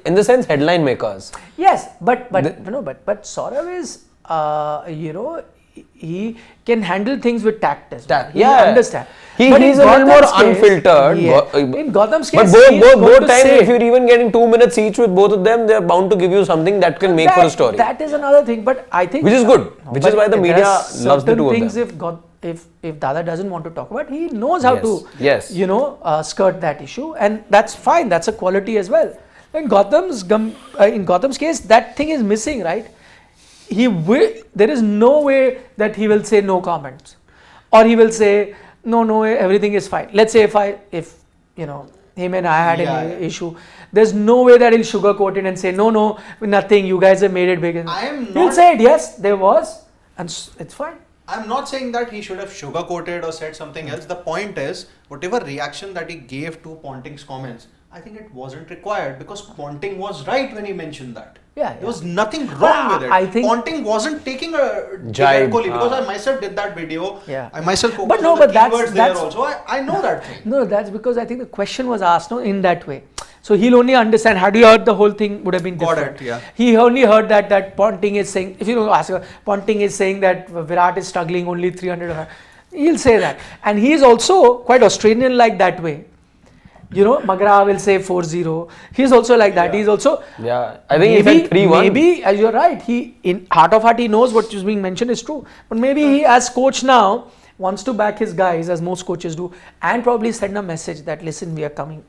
[SPEAKER 2] in the sense, headline makers.
[SPEAKER 1] Yes, but Saurav is, he can handle things with tact as well. He understand. But
[SPEAKER 2] He's
[SPEAKER 1] in
[SPEAKER 2] a little more
[SPEAKER 1] Gautam's case-
[SPEAKER 2] unfiltered.
[SPEAKER 1] Yeah. In Gautam's case,
[SPEAKER 2] But
[SPEAKER 1] he is going
[SPEAKER 2] both
[SPEAKER 1] to
[SPEAKER 2] times,
[SPEAKER 1] say-
[SPEAKER 2] if you're even getting 2 minutes each with both of them, they're bound to give you something that can make for a story.
[SPEAKER 1] That is another thing, but I think
[SPEAKER 2] Which is good, which is
[SPEAKER 1] but
[SPEAKER 2] why the
[SPEAKER 1] there
[SPEAKER 2] media
[SPEAKER 1] are
[SPEAKER 2] loves the
[SPEAKER 1] certain
[SPEAKER 2] two of
[SPEAKER 1] things
[SPEAKER 2] them.
[SPEAKER 1] if Dada doesn't want to talk about, he knows how
[SPEAKER 2] Yes.
[SPEAKER 1] to skirt that issue, and that's fine. That's a quality as well. In Gautam's case, that thing is missing, right? There is no way that he will say no comments, or he will say no, everything is fine. Let's say if him and I had an issue, there's no way that he'll sugarcoat it and say no, nothing. You guys have made it big. He'll say it. Yes, there was, and it's fine.
[SPEAKER 3] I'm not saying that he should have sugarcoated or said something else. The point is, whatever reaction that he gave to Ponting's comments, I think it wasn't required because Ponting was right when he mentioned that.
[SPEAKER 1] Yeah.
[SPEAKER 3] There was nothing wrong with it.
[SPEAKER 1] I think
[SPEAKER 3] Ponting wasn't taking a
[SPEAKER 2] Jibe,
[SPEAKER 3] Kohli because I myself did that video.
[SPEAKER 1] Yeah.
[SPEAKER 3] I myself focused
[SPEAKER 1] But no,
[SPEAKER 3] on the
[SPEAKER 1] but that's-
[SPEAKER 3] keywords there
[SPEAKER 1] that's-
[SPEAKER 3] also. I know that thing.
[SPEAKER 1] No, that's because I think the question was asked in that way. So he'll only understand. Had you heard the whole thing, would have been
[SPEAKER 3] Got
[SPEAKER 1] different.
[SPEAKER 3] it, yeah.
[SPEAKER 1] He only heard that Ponting is saying. If you ask, Ponting is saying that Virat is struggling only 300. He'll say that, and he is also quite Australian-like that way. Magra will say 4-0. He's also like that. He's also.
[SPEAKER 2] Yeah, I think he said 3-1.
[SPEAKER 1] Maybe, as you're right, he in heart of heart he knows what is being mentioned is true. But maybe he, as coach now, wants to back his guys as most coaches do, and probably send a message that listen, we are coming.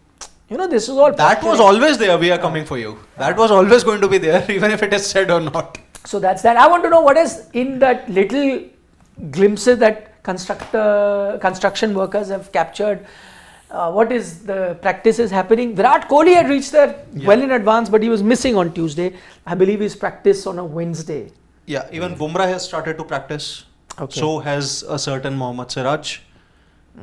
[SPEAKER 1] This is all.
[SPEAKER 3] That was always there. We are coming for you. That was always going to be there, even if it is said or not.
[SPEAKER 1] So that's that. I want to know what is in that little glimpses that construction workers have captured. What is the practices happening? Virat Kohli had reached there well in advance, but he was missing on Tuesday. I believe he's practiced on a Wednesday.
[SPEAKER 3] Yeah, even Bumrah has started to practice.
[SPEAKER 1] Okay.
[SPEAKER 3] So has a certain Mohammad Siraj.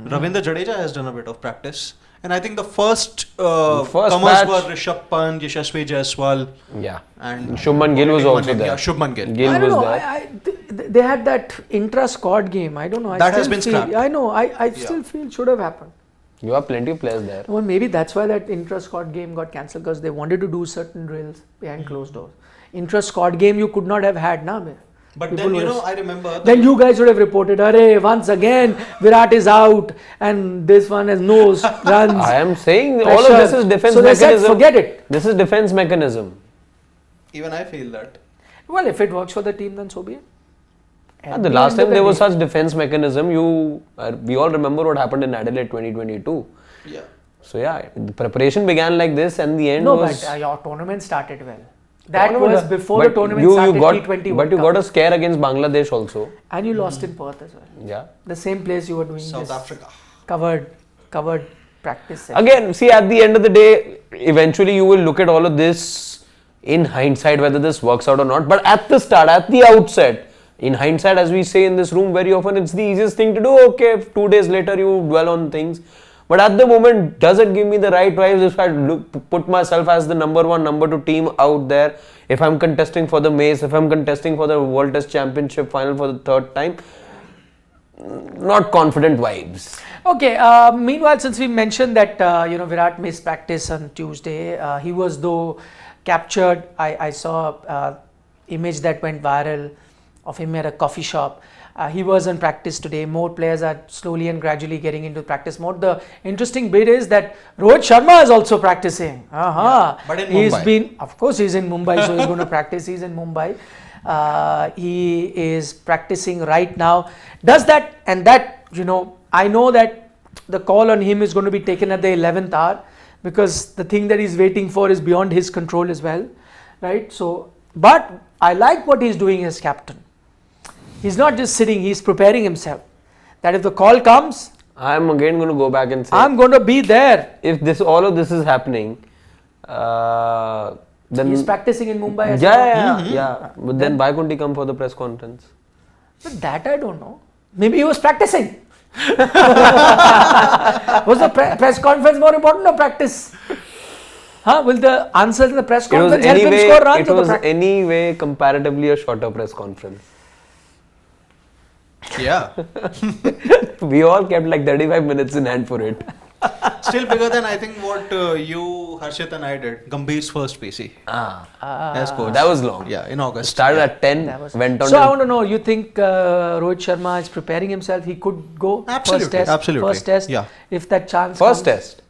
[SPEAKER 3] Ravindra Jadeja has done a bit of practice. And I think the first comers
[SPEAKER 2] match-
[SPEAKER 3] were Rishabh Pant, Yashasvi Jaiswal,
[SPEAKER 2] Yeah.
[SPEAKER 3] and
[SPEAKER 2] Shubman Gill was also there.
[SPEAKER 3] Yeah, Shubman Gill.
[SPEAKER 2] Gill
[SPEAKER 1] I don't
[SPEAKER 2] was
[SPEAKER 1] know.
[SPEAKER 2] there.
[SPEAKER 1] They had that intra-squad game. I don't know.
[SPEAKER 3] That has been scrapped.
[SPEAKER 1] I know. I still feel should have happened.
[SPEAKER 2] You have plenty of players there.
[SPEAKER 1] Well, maybe that's why that intra-squad game got cancelled because they wanted to do certain drills behind closed doors. Intra-squad game you could not have had, na?
[SPEAKER 3] But
[SPEAKER 1] People
[SPEAKER 3] then,
[SPEAKER 1] would have-
[SPEAKER 3] I remember...
[SPEAKER 1] Then you guys would have reported, "Arey, once again, Virat is out and this one has no runs."
[SPEAKER 2] I am saying all of this is defense
[SPEAKER 1] So they
[SPEAKER 2] mechanism.
[SPEAKER 1] said, forget it.
[SPEAKER 2] This is defense mechanism.
[SPEAKER 3] Even I feel that.
[SPEAKER 1] Well, if it works for the team, then so be it. At
[SPEAKER 2] The last
[SPEAKER 1] end of
[SPEAKER 2] time there
[SPEAKER 1] the
[SPEAKER 2] was
[SPEAKER 1] day-
[SPEAKER 2] such defense mechanism, we all remember what happened in Adelaide 2022.
[SPEAKER 3] Yeah.
[SPEAKER 2] So yeah, the preparation began like this, and the end
[SPEAKER 1] No,
[SPEAKER 2] was.
[SPEAKER 1] but your tournament started well. That
[SPEAKER 2] Tournament-
[SPEAKER 1] was before
[SPEAKER 2] but
[SPEAKER 1] the tournament
[SPEAKER 2] you
[SPEAKER 1] started.
[SPEAKER 2] got,
[SPEAKER 1] T20
[SPEAKER 2] but
[SPEAKER 1] World
[SPEAKER 2] you
[SPEAKER 1] Cup.
[SPEAKER 2] got a scare against Bangladesh also.
[SPEAKER 1] And you lost in Perth as well.
[SPEAKER 2] Yeah.
[SPEAKER 1] The same place you were doing
[SPEAKER 3] South
[SPEAKER 1] this
[SPEAKER 3] Africa.
[SPEAKER 1] covered practice session.
[SPEAKER 2] Again, see, at the end of the day, eventually you will look at all of this in hindsight whether this works out or not. But at the start, at the outset, In hindsight, as we say in this room very often, it's the easiest thing to do. Okay, 2 days later you dwell on things. But at the moment, does it give me the right vibes if I put myself as the number 1, number 2 team out there? If I'm contesting for the Mace, if I'm contesting for the World Test Championship final for the 3rd time, not confident vibes.
[SPEAKER 1] Okay, meanwhile, since we mentioned that, Virat missed practice on Tuesday, he was though captured. I saw image that went viral of him at a coffee shop. He was in practice today. More players are slowly and gradually getting into practice mode. The interesting bit is that Rohit Sharma is also practicing.
[SPEAKER 3] Yeah, but in Mumbai.
[SPEAKER 1] Of course he's in Mumbai, so he's going to practice. He's in Mumbai. He is practicing right now. Does that, and that, I know that the call on him is going to be taken at the 11th hour, because the thing that he's waiting for is beyond his control as well, right? So, but I like what he's doing as captain. He's not just sitting, he's preparing himself. That if the call comes,
[SPEAKER 2] I'm again going to go back and say,
[SPEAKER 1] I'm going to be there.
[SPEAKER 2] If all of this is happening, then
[SPEAKER 1] he's practicing in Mumbai as
[SPEAKER 2] well. Yeah. But then why couldn't he come for the press conference?
[SPEAKER 1] But that I don't know. Maybe he was practicing. Was the press conference more important or practice? Will the answers in the press conference help him score runs?
[SPEAKER 2] It was anyway comparatively a shorter press conference.
[SPEAKER 3] Yeah.
[SPEAKER 2] We all kept like 35 minutes in hand for it.
[SPEAKER 3] Still bigger than I think what you, Harshit and I did. Gambhir's first PC. As coach.
[SPEAKER 2] That was long.
[SPEAKER 3] Yeah, in August.
[SPEAKER 2] Started at 10, went on.
[SPEAKER 1] So I want to know, you think Rohit Sharma is preparing himself? He could go
[SPEAKER 3] absolutely,
[SPEAKER 1] first test?
[SPEAKER 3] Absolutely.
[SPEAKER 1] First test,
[SPEAKER 3] yeah.
[SPEAKER 1] If that chance
[SPEAKER 2] First
[SPEAKER 1] comes.
[SPEAKER 2] test?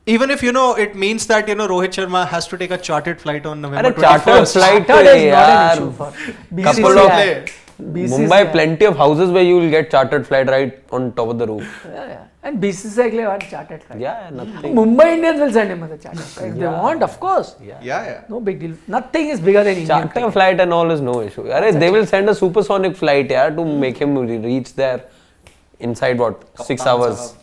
[SPEAKER 3] Even if it means that Rohit Sharma has to take a chartered flight on November 21st.
[SPEAKER 2] Chartered flight
[SPEAKER 1] is not an issue for BCCI.
[SPEAKER 2] Mumbai, plenty of houses where you will get chartered flight right on top of the roof.
[SPEAKER 1] Yeah. And BCCI ke liye one chartered flight.
[SPEAKER 2] Yeah, nothing.
[SPEAKER 1] Mumbai Indians will send him as a chartered flight. If they want, of course.
[SPEAKER 3] Yeah.
[SPEAKER 1] No big deal. Nothing is bigger than Indian.
[SPEAKER 2] Charter flight and all is no issue. They will send a supersonic flight to make him reach there inside 6 hours.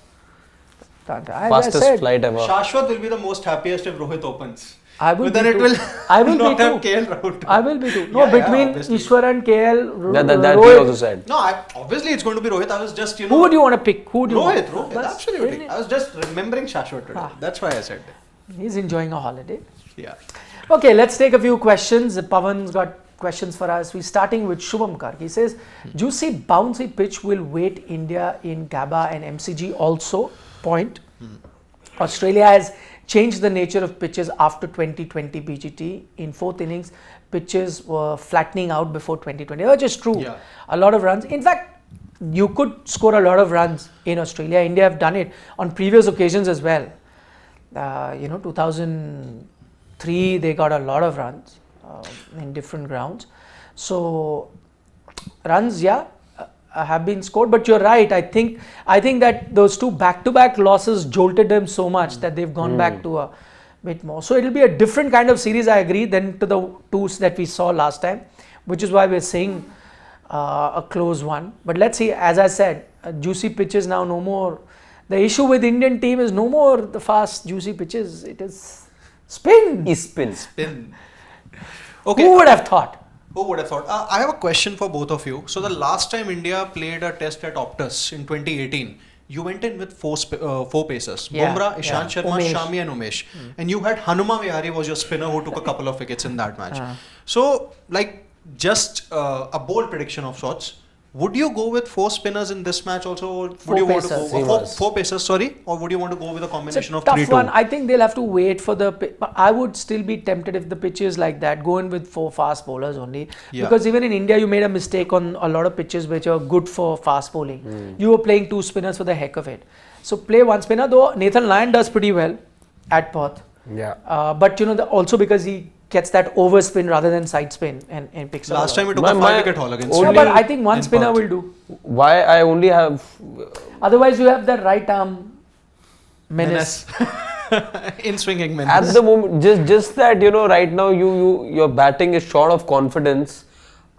[SPEAKER 2] Fastest flight ever.
[SPEAKER 3] Shashwat will be the most happiest if Rohit opens.
[SPEAKER 1] I will
[SPEAKER 3] then
[SPEAKER 1] be
[SPEAKER 3] it
[SPEAKER 1] too.
[SPEAKER 3] will
[SPEAKER 1] I will
[SPEAKER 3] not
[SPEAKER 1] be
[SPEAKER 3] have
[SPEAKER 1] too.
[SPEAKER 3] KL Rahul.
[SPEAKER 1] I will be too. No, between Ishwar and KL,
[SPEAKER 2] that
[SPEAKER 1] Rohit.
[SPEAKER 2] he also said.
[SPEAKER 3] No, obviously it's going to be Rohit. I was just,
[SPEAKER 1] Who would you want to pick?
[SPEAKER 3] Rohit, absolutely. I was just remembering Shashwat today. That's why I said that.
[SPEAKER 1] He's enjoying a holiday.
[SPEAKER 3] Yeah.
[SPEAKER 1] Okay, let's take a few questions. Pavan's got questions for us. We're starting with Shubham Kark. He says, juicy bouncy pitch will wait India in Gabba and MCG also. Point. Australia has changed the nature of pitches after 2020 BGT. In 4th innings, pitches were flattening out before 2020. Which is true.
[SPEAKER 3] Yeah.
[SPEAKER 1] A lot of runs. In fact, you could score a lot of runs in Australia. India have done it on previous occasions as well. 2003 they got a lot of runs in different grounds. So runs, have been scored, but you're right. I think that those 2 back-to-back losses jolted them so much that they've gone back to a bit more. So it'll be a different kind of series, I agree, than to the 2s that we saw last time, which is why we're saying a close one. But let's see, as I said, juicy pitches now, no more. The issue with Indian team is no more the fast, juicy pitches. It is spin.
[SPEAKER 3] Spin. Okay.
[SPEAKER 1] Who would have thought?
[SPEAKER 3] I have a question for both of you. So the last time India played a test at Optus in 2018, you went in with 4 pacers. Bumrah, Ishant Sharma, Shami and Umesh. And you had Hanuma Vihari was your spinner who took a couple of wickets in that match. So, just a bold prediction of sorts. Would you go with 4 spinners in this match also? Or would you want to go 4 pacers, or would you want to go with a combination of 3-2?
[SPEAKER 1] Tough one. I think they'll have to wait for the. I would still be tempted if the pitch is like that. Go in with 4 fast bowlers only. Yeah. Because even in India, you made a mistake on a lot of pitches which are good for fast bowling. You were playing 2 spinners for the heck of it. So play 1 spinner. Though Nathan Lyon does pretty well at Perth.
[SPEAKER 2] Yeah.
[SPEAKER 1] But also because he gets that overspin rather than side spin and picks up.
[SPEAKER 3] Last time he took a 5-wicket haul against.
[SPEAKER 1] But I think 1 spinner will do.
[SPEAKER 2] Why I only have.
[SPEAKER 1] Otherwise, you have the right arm menace.
[SPEAKER 3] In swinging menace.
[SPEAKER 2] At the moment, just that right now your batting is short of confidence.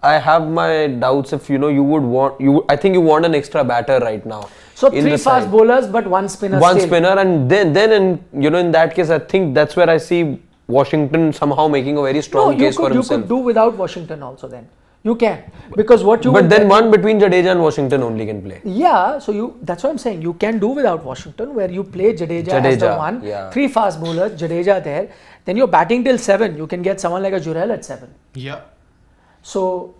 [SPEAKER 2] I have my doubts if you would want I think you want an extra batter right now.
[SPEAKER 1] So 3 fast bowlers, but 1 spinner.
[SPEAKER 2] One spinner, and then in that case, I think that's where I see Washington somehow making a very strong case for himself.
[SPEAKER 1] You could do without Washington also then. You can, because what you
[SPEAKER 2] But
[SPEAKER 1] will
[SPEAKER 2] then
[SPEAKER 1] get-
[SPEAKER 2] one between Jadeja and Washington only can play.
[SPEAKER 1] Yeah, so that's what I'm saying. You can do without Washington, where you play Jadeja as the
[SPEAKER 2] Jadeja,
[SPEAKER 1] one,
[SPEAKER 2] yeah.
[SPEAKER 1] 3 fast bowlers, Jadeja there. Then you're batting till 7. You can get someone like a Jurel at 7.
[SPEAKER 3] Yeah.
[SPEAKER 1] So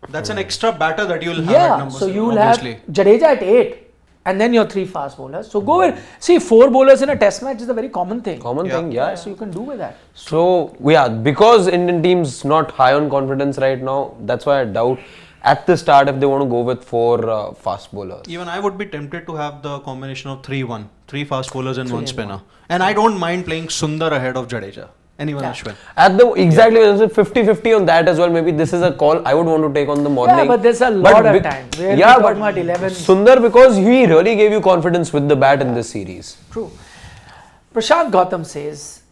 [SPEAKER 3] That's an extra batter that you'll have at
[SPEAKER 1] yeah,
[SPEAKER 3] number
[SPEAKER 1] so
[SPEAKER 3] 7,
[SPEAKER 1] you'll
[SPEAKER 3] obviously.
[SPEAKER 1] have Jadeja at 8, and then your 3 fast bowlers. So go with, see, 4 bowlers in a Test match is a very common thing.
[SPEAKER 2] Common
[SPEAKER 3] Yeah.
[SPEAKER 2] thing, yeah.
[SPEAKER 1] So you can do with that.
[SPEAKER 2] So yeah, because Indian team's not high on confidence right now, that's why I doubt at the start if they want to go with 4 fast bowlers.
[SPEAKER 3] Even I would be tempted to have the combination of 3-1, 3 fast bowlers and 1
[SPEAKER 1] and
[SPEAKER 3] spinner. And I don't mind playing Sundar ahead of Jadeja. Anyone
[SPEAKER 1] Yeah.
[SPEAKER 3] Ashwin.
[SPEAKER 2] At the exactly 50-50 on that as well. Maybe this is a call I would want to take on the morning.
[SPEAKER 1] Yeah, but there's a lot of time. Where
[SPEAKER 2] yeah,
[SPEAKER 1] we're
[SPEAKER 2] but
[SPEAKER 1] talking about 11.
[SPEAKER 2] Sundar, because he really gave you confidence with the bat in this series.
[SPEAKER 1] True. Prashant Gautam says,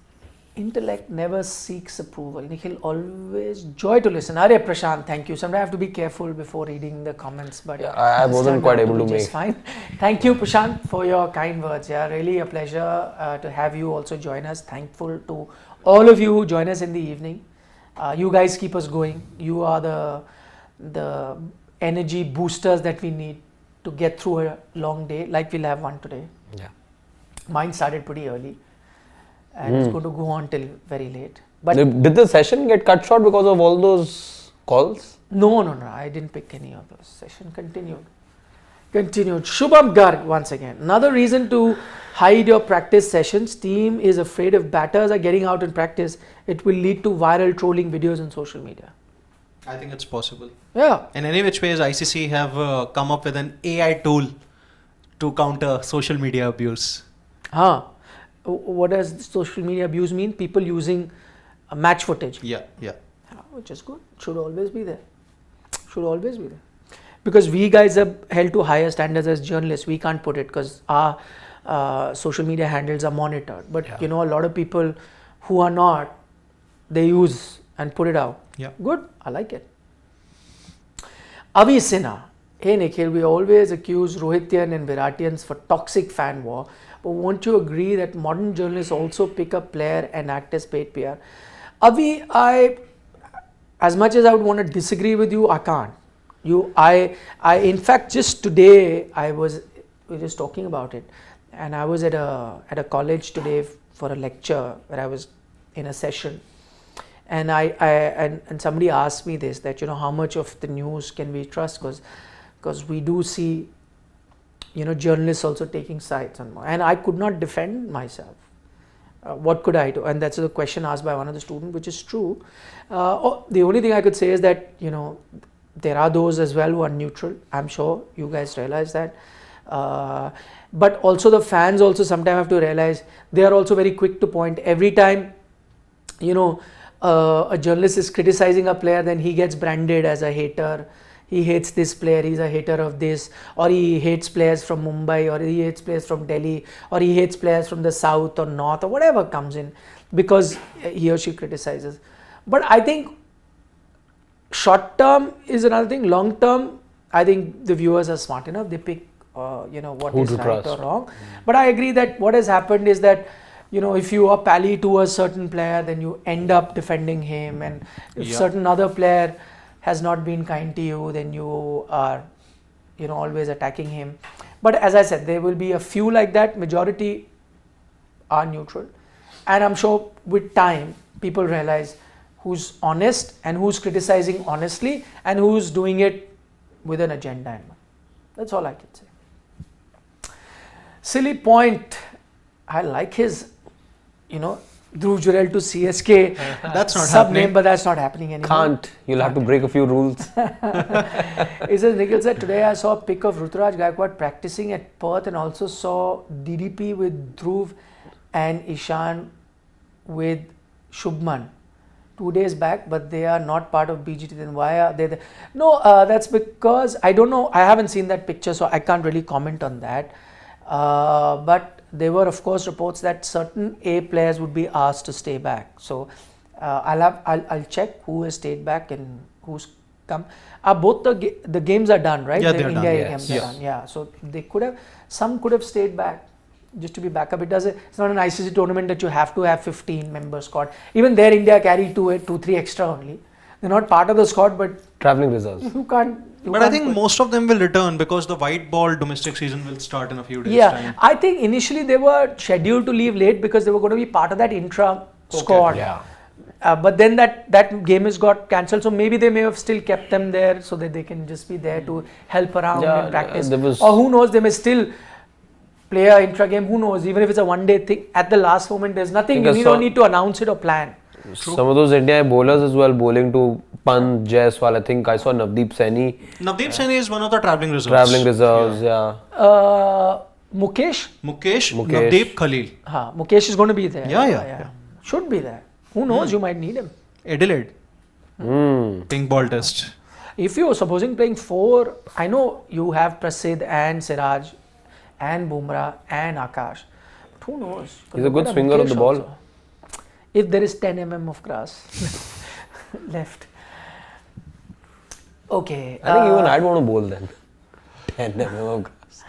[SPEAKER 1] intellect never seeks approval. Nikhil, always joy to listen. Arey Prashant, thank you. Sometimes I have to be careful before reading the comments, but
[SPEAKER 2] Yeah, I
[SPEAKER 1] this
[SPEAKER 2] wasn't
[SPEAKER 1] time
[SPEAKER 2] quite
[SPEAKER 1] I have
[SPEAKER 2] able to
[SPEAKER 1] be just
[SPEAKER 2] make.
[SPEAKER 1] Fine. Thank you, Prashant, for your kind words. Yeah, really a pleasure to have you also join us. Thankful to all of you who join us in the evening. You guys keep us going. You are the energy boosters that we need to get through a long day, like we'll have one today.
[SPEAKER 2] Yeah.
[SPEAKER 1] Mine started pretty early, and it's going to go on till very late. But
[SPEAKER 2] Did the session get cut short because of all those calls?
[SPEAKER 1] no, I didn't pick any of those. Session continued. Shubham Garg once again. Another reason to hide your practice sessions. Team is afraid if batters are getting out in practice, it will lead to viral trolling videos on social media.
[SPEAKER 3] I think it's possible.
[SPEAKER 1] Yeah.
[SPEAKER 3] In any which ways, ICC have come up with an AI tool to counter social media abuse.
[SPEAKER 1] What does social media abuse mean? People using match footage.
[SPEAKER 3] Yeah.
[SPEAKER 1] Which is good. Should always be there. Because we guys are held to higher standards as journalists. We can't put it because our social media handles are monitored. But
[SPEAKER 2] Yeah.
[SPEAKER 1] a lot of people who are not, they use and put it out.
[SPEAKER 3] Yeah.
[SPEAKER 1] Good. I like it. Avi Sinha. Hey Nikhil, we always accuse Rohitian and Viratians for toxic fan war. But won't you agree that modern journalists also pick up player and act as paid PR? Avi, as much as I would want to disagree with you, I can't. In fact, just today we were just talking about it, and I was at a college today for a lecture where I was in a session, and and somebody asked me this, that how much of the news can we trust, because we do see journalists also taking sides and I could not defend myself. What could I do? And that's a question asked by one of the students, which is true. The only thing I could say is that there are those as well who are neutral. I'm sure you guys realize that. But also the fans also sometimes have to realize they are also very quick to point. Every time a journalist is criticizing a player, then he gets branded as a hater. He hates this player, he's a hater of this, or he hates players from Mumbai, or he hates players from Delhi, or he hates players from the south or north, or whatever comes in, because he or she criticizes. But I think short term is another thing. Long term, I think the viewers are smart enough. They pick what
[SPEAKER 2] Who
[SPEAKER 1] is
[SPEAKER 2] to
[SPEAKER 1] right
[SPEAKER 2] trust.
[SPEAKER 1] or wrong. But I agree that what has happened is that if you are pally to a certain player, then you end up defending him, and if certain other player has not been kind to you, then you are always attacking him. But as I said, there will be a few like that. Majority are neutral, and I'm sure with time people realize who's honest and who's criticizing honestly and who's doing it with an agenda in mind. That's all I can say. Silly point. I like his Dhruv Jurel to CSK
[SPEAKER 3] That's not
[SPEAKER 1] sub
[SPEAKER 3] happening.
[SPEAKER 1] name, but that's not happening anymore.
[SPEAKER 2] Can't. You'll have to break a few rules.
[SPEAKER 1] He says, Nikhil said, today I saw a pic of Ruturaj Gaikwad practicing at Perth and also saw DDP with Dhruv and Ishan with Shubman 2 days back, but they are not part of BGT. Then why are they there? No, that's because I don't know. I haven't seen that picture, so I can't really comment on that. But there were, of course, reports that certain A players would be asked to stay back. So I'll check who has stayed back and who's come. Both the games are done, right?
[SPEAKER 3] Yeah,
[SPEAKER 1] the
[SPEAKER 3] they're
[SPEAKER 1] India
[SPEAKER 3] done,
[SPEAKER 1] A
[SPEAKER 3] yes.
[SPEAKER 1] games are
[SPEAKER 3] Yes.
[SPEAKER 1] done. Yeah. So some could have stayed back just to be backup. It's not an ICC tournament that you have to have 15 member squad. Even there, India carry 2-3 extra only. They're not part of the squad, but
[SPEAKER 2] Traveling reserves.
[SPEAKER 1] You can't.
[SPEAKER 3] But I think most of them will return because the white ball domestic season will start in a few days'
[SPEAKER 1] Yeah,
[SPEAKER 3] time.
[SPEAKER 1] I think initially they were scheduled to leave late because they were going to be part of that intra squad.
[SPEAKER 2] Yeah.
[SPEAKER 1] But then that game has got cancelled, so maybe they may have still kept them there so that they can just be there to help around
[SPEAKER 2] Yeah,
[SPEAKER 1] and practice.
[SPEAKER 2] there was-
[SPEAKER 1] Or who knows, they may still play a intra game. Who knows? Even if it's a one-day thing, at the last moment, there's nothing.
[SPEAKER 2] Because
[SPEAKER 1] You don't need to announce it or plan.
[SPEAKER 2] Some of those India bowlers as well bowling to Pant, Jaiswal. I think I saw Navdeep Saini
[SPEAKER 3] Navdeep Saini is one of the travelling reserves.
[SPEAKER 2] traveling reserves. Yeah.
[SPEAKER 1] Mukesh,
[SPEAKER 3] Mukesh, Navdeep, Khalil.
[SPEAKER 1] Mukesh is going to be there.
[SPEAKER 3] Yeah.
[SPEAKER 1] Should be there. Who knows? You might need him.
[SPEAKER 3] Adelaide.
[SPEAKER 2] Mm.
[SPEAKER 3] Pink ball test.
[SPEAKER 1] If you're supposing playing 4, I know you have Prasidh and Siraj and Bumrah and Akash. But who knows?
[SPEAKER 2] He's a good swinger of the ball.
[SPEAKER 1] Also. If there is 10 mm of grass left. Okay.
[SPEAKER 2] I think even I'd want to bowl then. 10 mm of grass.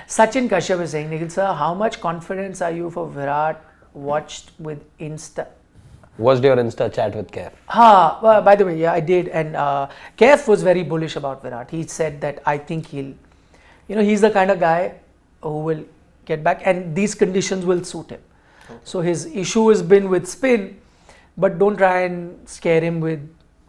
[SPEAKER 1] Sachin Kashyap is saying, Nikhil sir, how much confidence are you for Virat watched with Insta?
[SPEAKER 2] Watched your Insta chat with Kev.
[SPEAKER 1] Well, by the way, yeah, I did. And Kev was very bullish about Virat. He said that I think he's the kind of guy who will get back and these conditions will suit him. Okay. So his issue has been with spin, but don't try and scare him with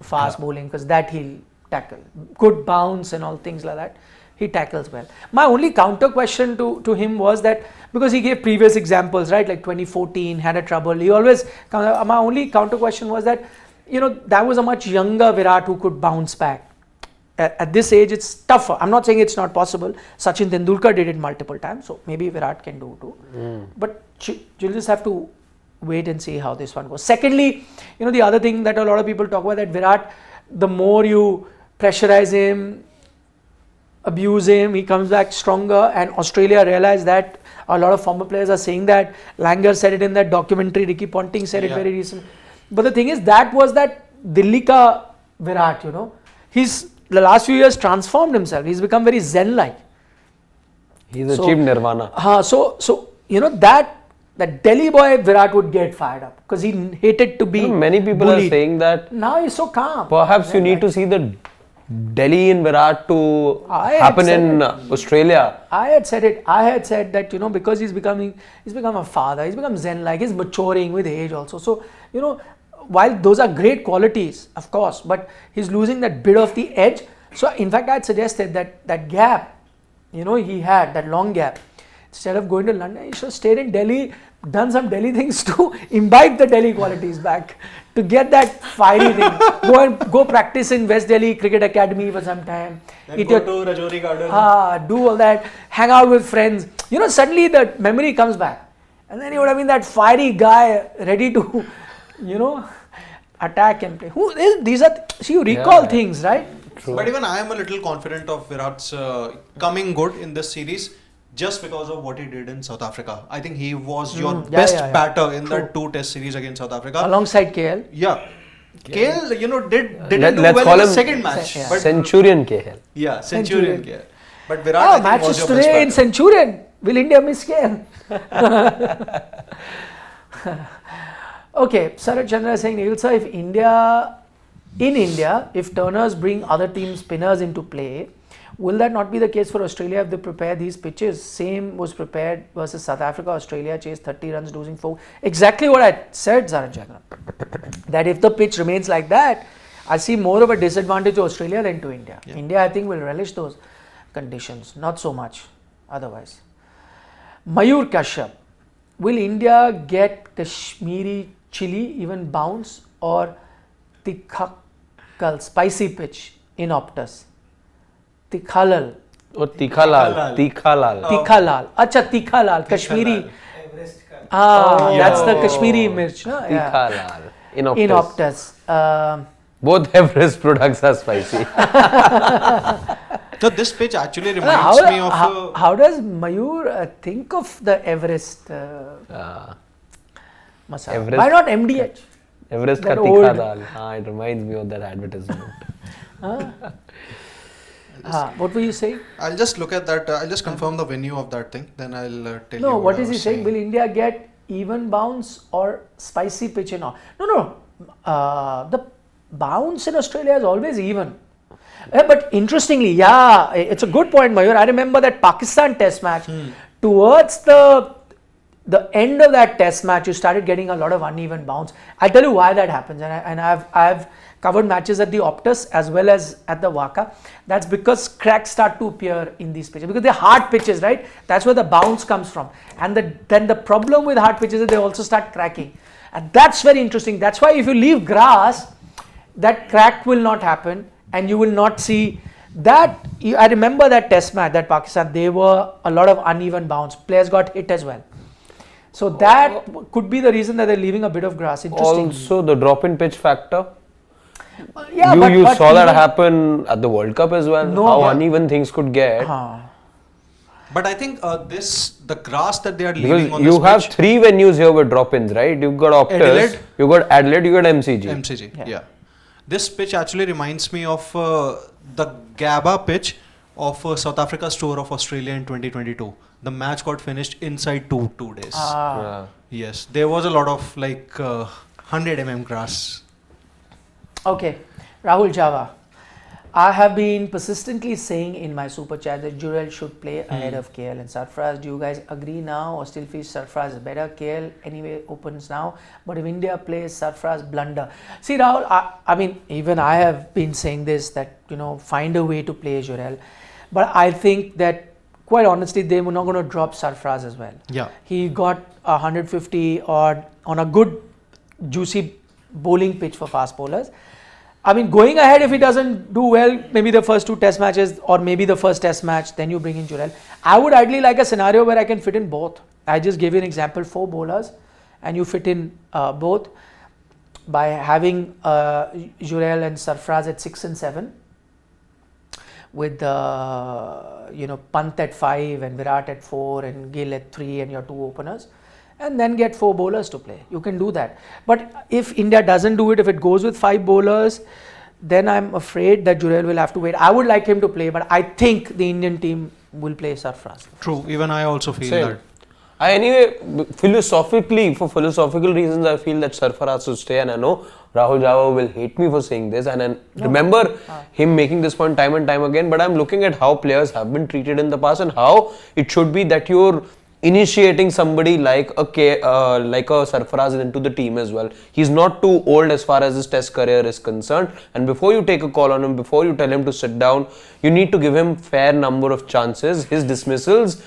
[SPEAKER 1] fast bowling because that he'll tackle. Good bounce and all things like that. He tackles well. My only counter question to him was that because he gave previous examples, right? Like 2014 had a trouble. He always, my only counter question was that, that was a much younger Virat who could bounce back. At this age, it's tougher. I'm not saying it's not possible. Sachin Tendulkar did it multiple times, so maybe Virat can do too. But you'll just have to wait and see how this one goes. Secondly, the other thing that a lot of people talk about that Virat, the more you pressurize him, abuse him, he comes back stronger. And Australia realized that. A lot of former players are saying that. Langer said it in that documentary. Ricky Ponting said it very recently. But the thing is, that was that Delhi ka Virat, He's the last few years transformed himself. He's become very Zen-like.
[SPEAKER 2] He's achieved nirvana.
[SPEAKER 1] So that Delhi boy Virat would get fired up because he hated to be
[SPEAKER 2] Many people
[SPEAKER 1] bullied.
[SPEAKER 2] are saying that
[SPEAKER 1] Now he's so calm.
[SPEAKER 2] perhaps you need to see the Delhi in Virat to
[SPEAKER 1] I had
[SPEAKER 2] happen
[SPEAKER 1] said
[SPEAKER 2] in Australia.
[SPEAKER 1] I had said it. I had said that because he's become a father. He's become Zen-like. He's maturing with age also. So while those are great qualities, of course, but he's losing that bit of the edge. So in fact, I had suggested that gap, he had that long gap. Instead of going to London, he should have stayed in Delhi, done some Delhi things to imbibe the Delhi qualities back, to get that fiery thing. Go practice in West Delhi Cricket Academy for some time.
[SPEAKER 3] Then go to Rajouri Garden.
[SPEAKER 1] Do all that, hang out with friends. Suddenly the memory comes back. And then he would have been that fiery guy ready to, attack and play. You recall things, right?
[SPEAKER 2] True.
[SPEAKER 3] But even I am a little confident of Virat's coming good in this series just because of what he did in South Africa. I think he was your best batter in that 2-test series against South Africa.
[SPEAKER 1] Alongside KL.
[SPEAKER 3] Yeah. KL, didn't do
[SPEAKER 2] Let's
[SPEAKER 3] well
[SPEAKER 2] call
[SPEAKER 3] in the
[SPEAKER 2] him
[SPEAKER 3] second match.
[SPEAKER 1] Yeah.
[SPEAKER 3] But
[SPEAKER 2] Centurion KL.
[SPEAKER 3] yeah, Centurion KL. But Virat, I think,
[SPEAKER 1] match
[SPEAKER 3] was
[SPEAKER 1] is
[SPEAKER 3] your best
[SPEAKER 1] today in
[SPEAKER 3] batter.
[SPEAKER 1] Centurion. Will India miss KL? Okay, Sarat Chandra is saying, Nikhil sir, if if turners bring other team spinners into play, will that not be the case for Australia if they prepare these pitches? Same was prepared versus South Africa. Australia chased 30 runs, losing 4. Exactly what I said, Sarat Chandra. That if the pitch remains like that, I see more of a disadvantage to Australia than to India.
[SPEAKER 3] Yeah.
[SPEAKER 1] India, I think, will relish those conditions, not so much otherwise. Mayur Kashyap, will India get Kashmiri chili, even bounce, or Tikhakal, spicy pitch in Optus? Tikhalal.
[SPEAKER 2] Or Tikhalal. Tikhalal.
[SPEAKER 1] Tikhalal. Acha, Tikhalal. Kashmiri. That's the Kashmiri mirch. No? Yeah.
[SPEAKER 2] Tikhalal. In Optus.
[SPEAKER 1] In Optus.
[SPEAKER 2] Both Everest products are spicy.
[SPEAKER 3] So this pitch actually reminds me of...
[SPEAKER 1] How does Mayur think of the Everest masala?
[SPEAKER 2] Everest.
[SPEAKER 1] Why not MDH?
[SPEAKER 2] Everest ka
[SPEAKER 1] That old-
[SPEAKER 2] tikha dal. It reminds me of that advertisement.
[SPEAKER 1] What were you saying?
[SPEAKER 3] I'll just look at that. I'll just confirm the venue of that thing. Then I'll tell you.
[SPEAKER 1] No, what
[SPEAKER 3] I
[SPEAKER 1] is he
[SPEAKER 3] was
[SPEAKER 1] saying? Will India get even bounce or spicy pitch in all? No. The bounce in Australia is always even. But interestingly, yeah, it's a good point, Mayur. I remember that Pakistan test match. Towards the end of that test match, you started getting a lot of uneven bounce. I'll tell you why that happens. And I've covered matches at the Optus as well as at the Waka. That's because cracks start to appear in these pitches. Because they're hard pitches, right? That's where the bounce comes from. And then the problem with hard pitches is they also start cracking. And that's very interesting. That's why if you leave grass, that crack will not happen. And you will not see that. I remember that test match, that Pakistan, there were a lot of uneven bounce. Players got hit as well. So that could be the reason that they're leaving a bit of grass. Interesting.
[SPEAKER 2] Also, the drop-in pitch factor.
[SPEAKER 1] Yeah,
[SPEAKER 2] you
[SPEAKER 1] but
[SPEAKER 2] saw that happen at the World Cup as well.
[SPEAKER 1] No,
[SPEAKER 2] how uneven things could get.
[SPEAKER 3] But I think the grass that they are
[SPEAKER 2] Because
[SPEAKER 3] leaving on
[SPEAKER 2] you
[SPEAKER 3] this
[SPEAKER 2] have
[SPEAKER 3] pitch,
[SPEAKER 2] 3 venues here with drop-ins, right? You've got Optus,
[SPEAKER 3] Adelaide.
[SPEAKER 2] you've got Adelaide, you've got MCG.
[SPEAKER 3] MCG, yeah. This pitch actually reminds me of the Gabba pitch of South Africa's tour of Australia in 2022. The match got finished inside two days.
[SPEAKER 2] Yeah.
[SPEAKER 3] Yes, there was a lot of 100 grass.
[SPEAKER 1] Okay, Rahul Java. I have been persistently saying in my super chat that Jurel should play ahead of KL and Sarfaraz. Do you guys agree now or still feel Sarfaraz is better? KL anyway opens now, but if India plays, Sarfaraz blunder. See Rahul, I mean even I have been saying this, that find a way to play Jurel, but I think that quite honestly they were not going to drop Sarfaraz as well.
[SPEAKER 3] Yeah.
[SPEAKER 1] He got 150 odd on a good juicy bowling pitch for fast bowlers. I mean, going ahead, if he doesn't do well, maybe the first 2 test matches or maybe the first test match, then you bring in Jurel. I would ideally like a scenario where I can fit in both. I just gave you an example, 4 bowlers, and you fit in both by having Jurel and Sarfaraz at 6 and 7, with Pant at 5 and Virat at 4 and Gill at 3 and your 2 openers. And then get 4 bowlers to play. You can do that. But if India doesn't do it, if it goes with 5 bowlers, then I'm afraid that Jurel will have to wait. I would like him to play, but I think the Indian team will play Sarfaraz.
[SPEAKER 3] True, even I also feel
[SPEAKER 2] Same.
[SPEAKER 3] that.
[SPEAKER 2] Anyway, for philosophical reasons, I feel that Sarfaraz should stay, and I know Rahul Java will hate me for saying this, and I remember him making this point time and time again, but I'm looking at how players have been treated in the past and how it should be that you're initiating somebody like a Sarfaraz into the team as well. He's not too old as far as his test career is concerned, and before you take a call on him, before you tell him to sit down, you need to give him fair number of chances. His dismissals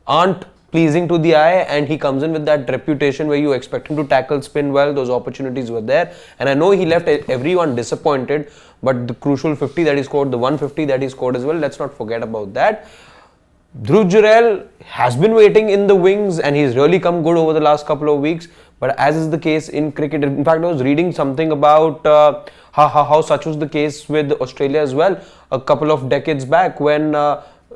[SPEAKER 2] aren't pleasing to the eye, and he comes in with that reputation where you expect him to tackle spin well. Those opportunities were there, and I know he left everyone disappointed, but the crucial 50 that he scored, the 150 that he scored as well, let's not forget about that. Dhruv Jurel has been waiting in the wings and he's really come good over the last couple of weeks, but as is the case in cricket, in fact I was reading something about how such was the case with Australia as well a couple of decades back when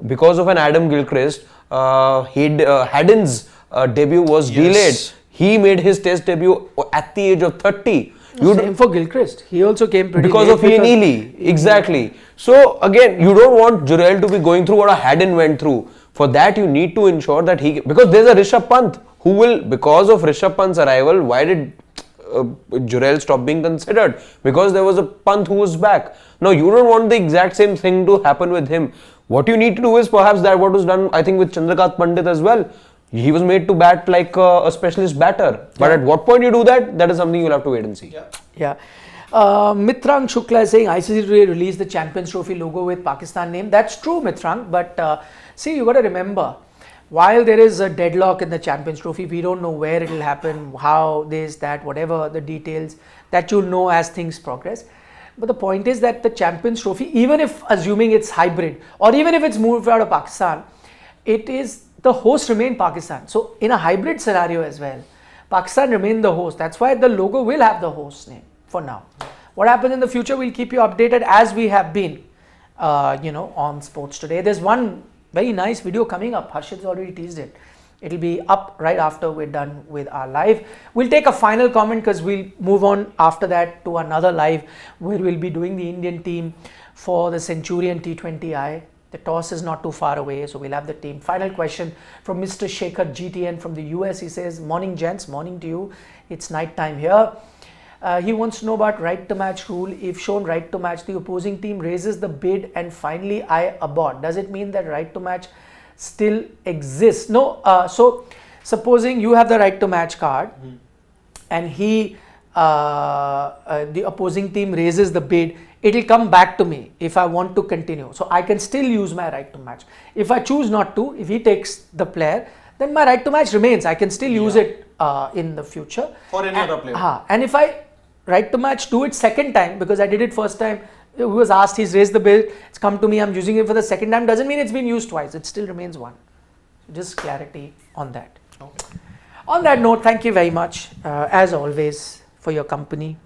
[SPEAKER 2] because of an Adam Gilchrist, Haddon's debut was delayed. He made his test debut at the age of 30.
[SPEAKER 1] Same for Gilchrist. He also came pretty
[SPEAKER 2] because
[SPEAKER 1] late
[SPEAKER 2] of Ian Neely. Exactly. So again, you don't want Jurel to be going through what a Haddon went through. For that, you need to ensure that because there's a Rishabh Pant who will, because of Rishabh Pant's arrival, why did Jurel stop being considered? Because there was a Pant who was back. Now you don't want the exact same thing to happen with him. What you need to do is perhaps that what was done, I think, with Chandrakant Pandit as well. He was made to bat like a specialist batter. But at what point you do that, that is something you'll have to wait and see.
[SPEAKER 1] Yeah. Mitrang Shukla is saying ICC today released the Champions Trophy logo with Pakistan name. That's true, Mitrang. But see, you got to remember, while there is a deadlock in the Champions Trophy, we don't know where it will happen, how this, that, whatever the details that you'll know as things progress. But the point is that the Champions Trophy, even if assuming it's hybrid or even if it's moved out of Pakistan, it is the host remain Pakistan. So in a hybrid scenario as well, Pakistan remain the host. That's why the logo will have the host name for now. What happens in the future, we'll keep you updated as we have been, on Sports Today. There's one very nice video coming up. Harshit's already teased it. It'll be up right after we're done with our live. We'll take a final comment because we'll move on after that to another live where we'll be doing the Indian team for the Centurion T20I. The toss is not too far away, so we'll have the team. Final question from Mr. Shekhar GTN from the US. He says, morning gents, morning to you. It's night time here. He wants to know about right to match rule. If shown right to match, the opposing team raises the bid and finally I abort. Does it mean that right to match still exists? No. So supposing you have the right to match card and the opposing team raises the bid, it will come back to me if I want to continue. So I can still use my right to match. If I choose not to, if he takes the player, then my right to match remains. I can still use it in the future.
[SPEAKER 3] For any other player.
[SPEAKER 1] And if I right to match do it second time, because I did it first time, he was asked, he's raised the bid, it's come to me, I'm using it for the second time, doesn't mean it's been used twice. It still remains one. Just clarity on that.
[SPEAKER 3] Okay.
[SPEAKER 1] On that note, thank you very much, as always, for your company.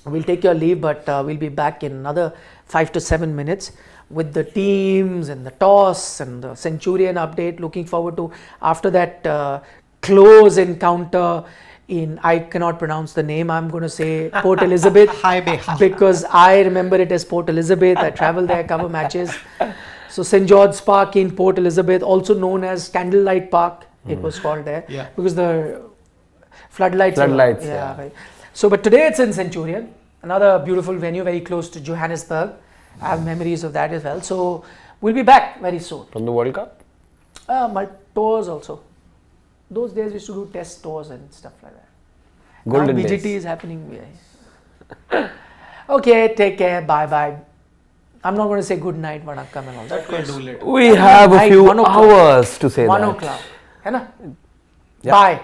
[SPEAKER 1] We'll take your leave, but we'll be back in another 5 to 7 minutes with the teams and the toss and the Centurion update. Looking forward to after that close encounter in, I cannot pronounce the name, I'm going to say Port Elizabeth because I remember it as Port Elizabeth. I travel there, cover matches. So St. George's Park in Port Elizabeth, also known as Candlelight Park, it was called there because the floodlights. Right. So, but today it's in Centurion, another beautiful venue very close to Johannesburg. I have memories of that as well. So, we'll be back very soon.
[SPEAKER 2] From the World Cup?
[SPEAKER 1] Tours also. Those days we used to do test tours and stuff like that.
[SPEAKER 2] Golden
[SPEAKER 1] now BGT
[SPEAKER 2] days.
[SPEAKER 1] is happening. Okay, take care. Bye bye. I'm not going to say good night, vanakkam and all that.
[SPEAKER 3] We'll do later.
[SPEAKER 2] We have a few
[SPEAKER 1] 1 o'clock.
[SPEAKER 2] hours to say
[SPEAKER 1] 1
[SPEAKER 2] that.
[SPEAKER 1] o'clock. है ना?
[SPEAKER 2] Yeah.
[SPEAKER 1] Bye.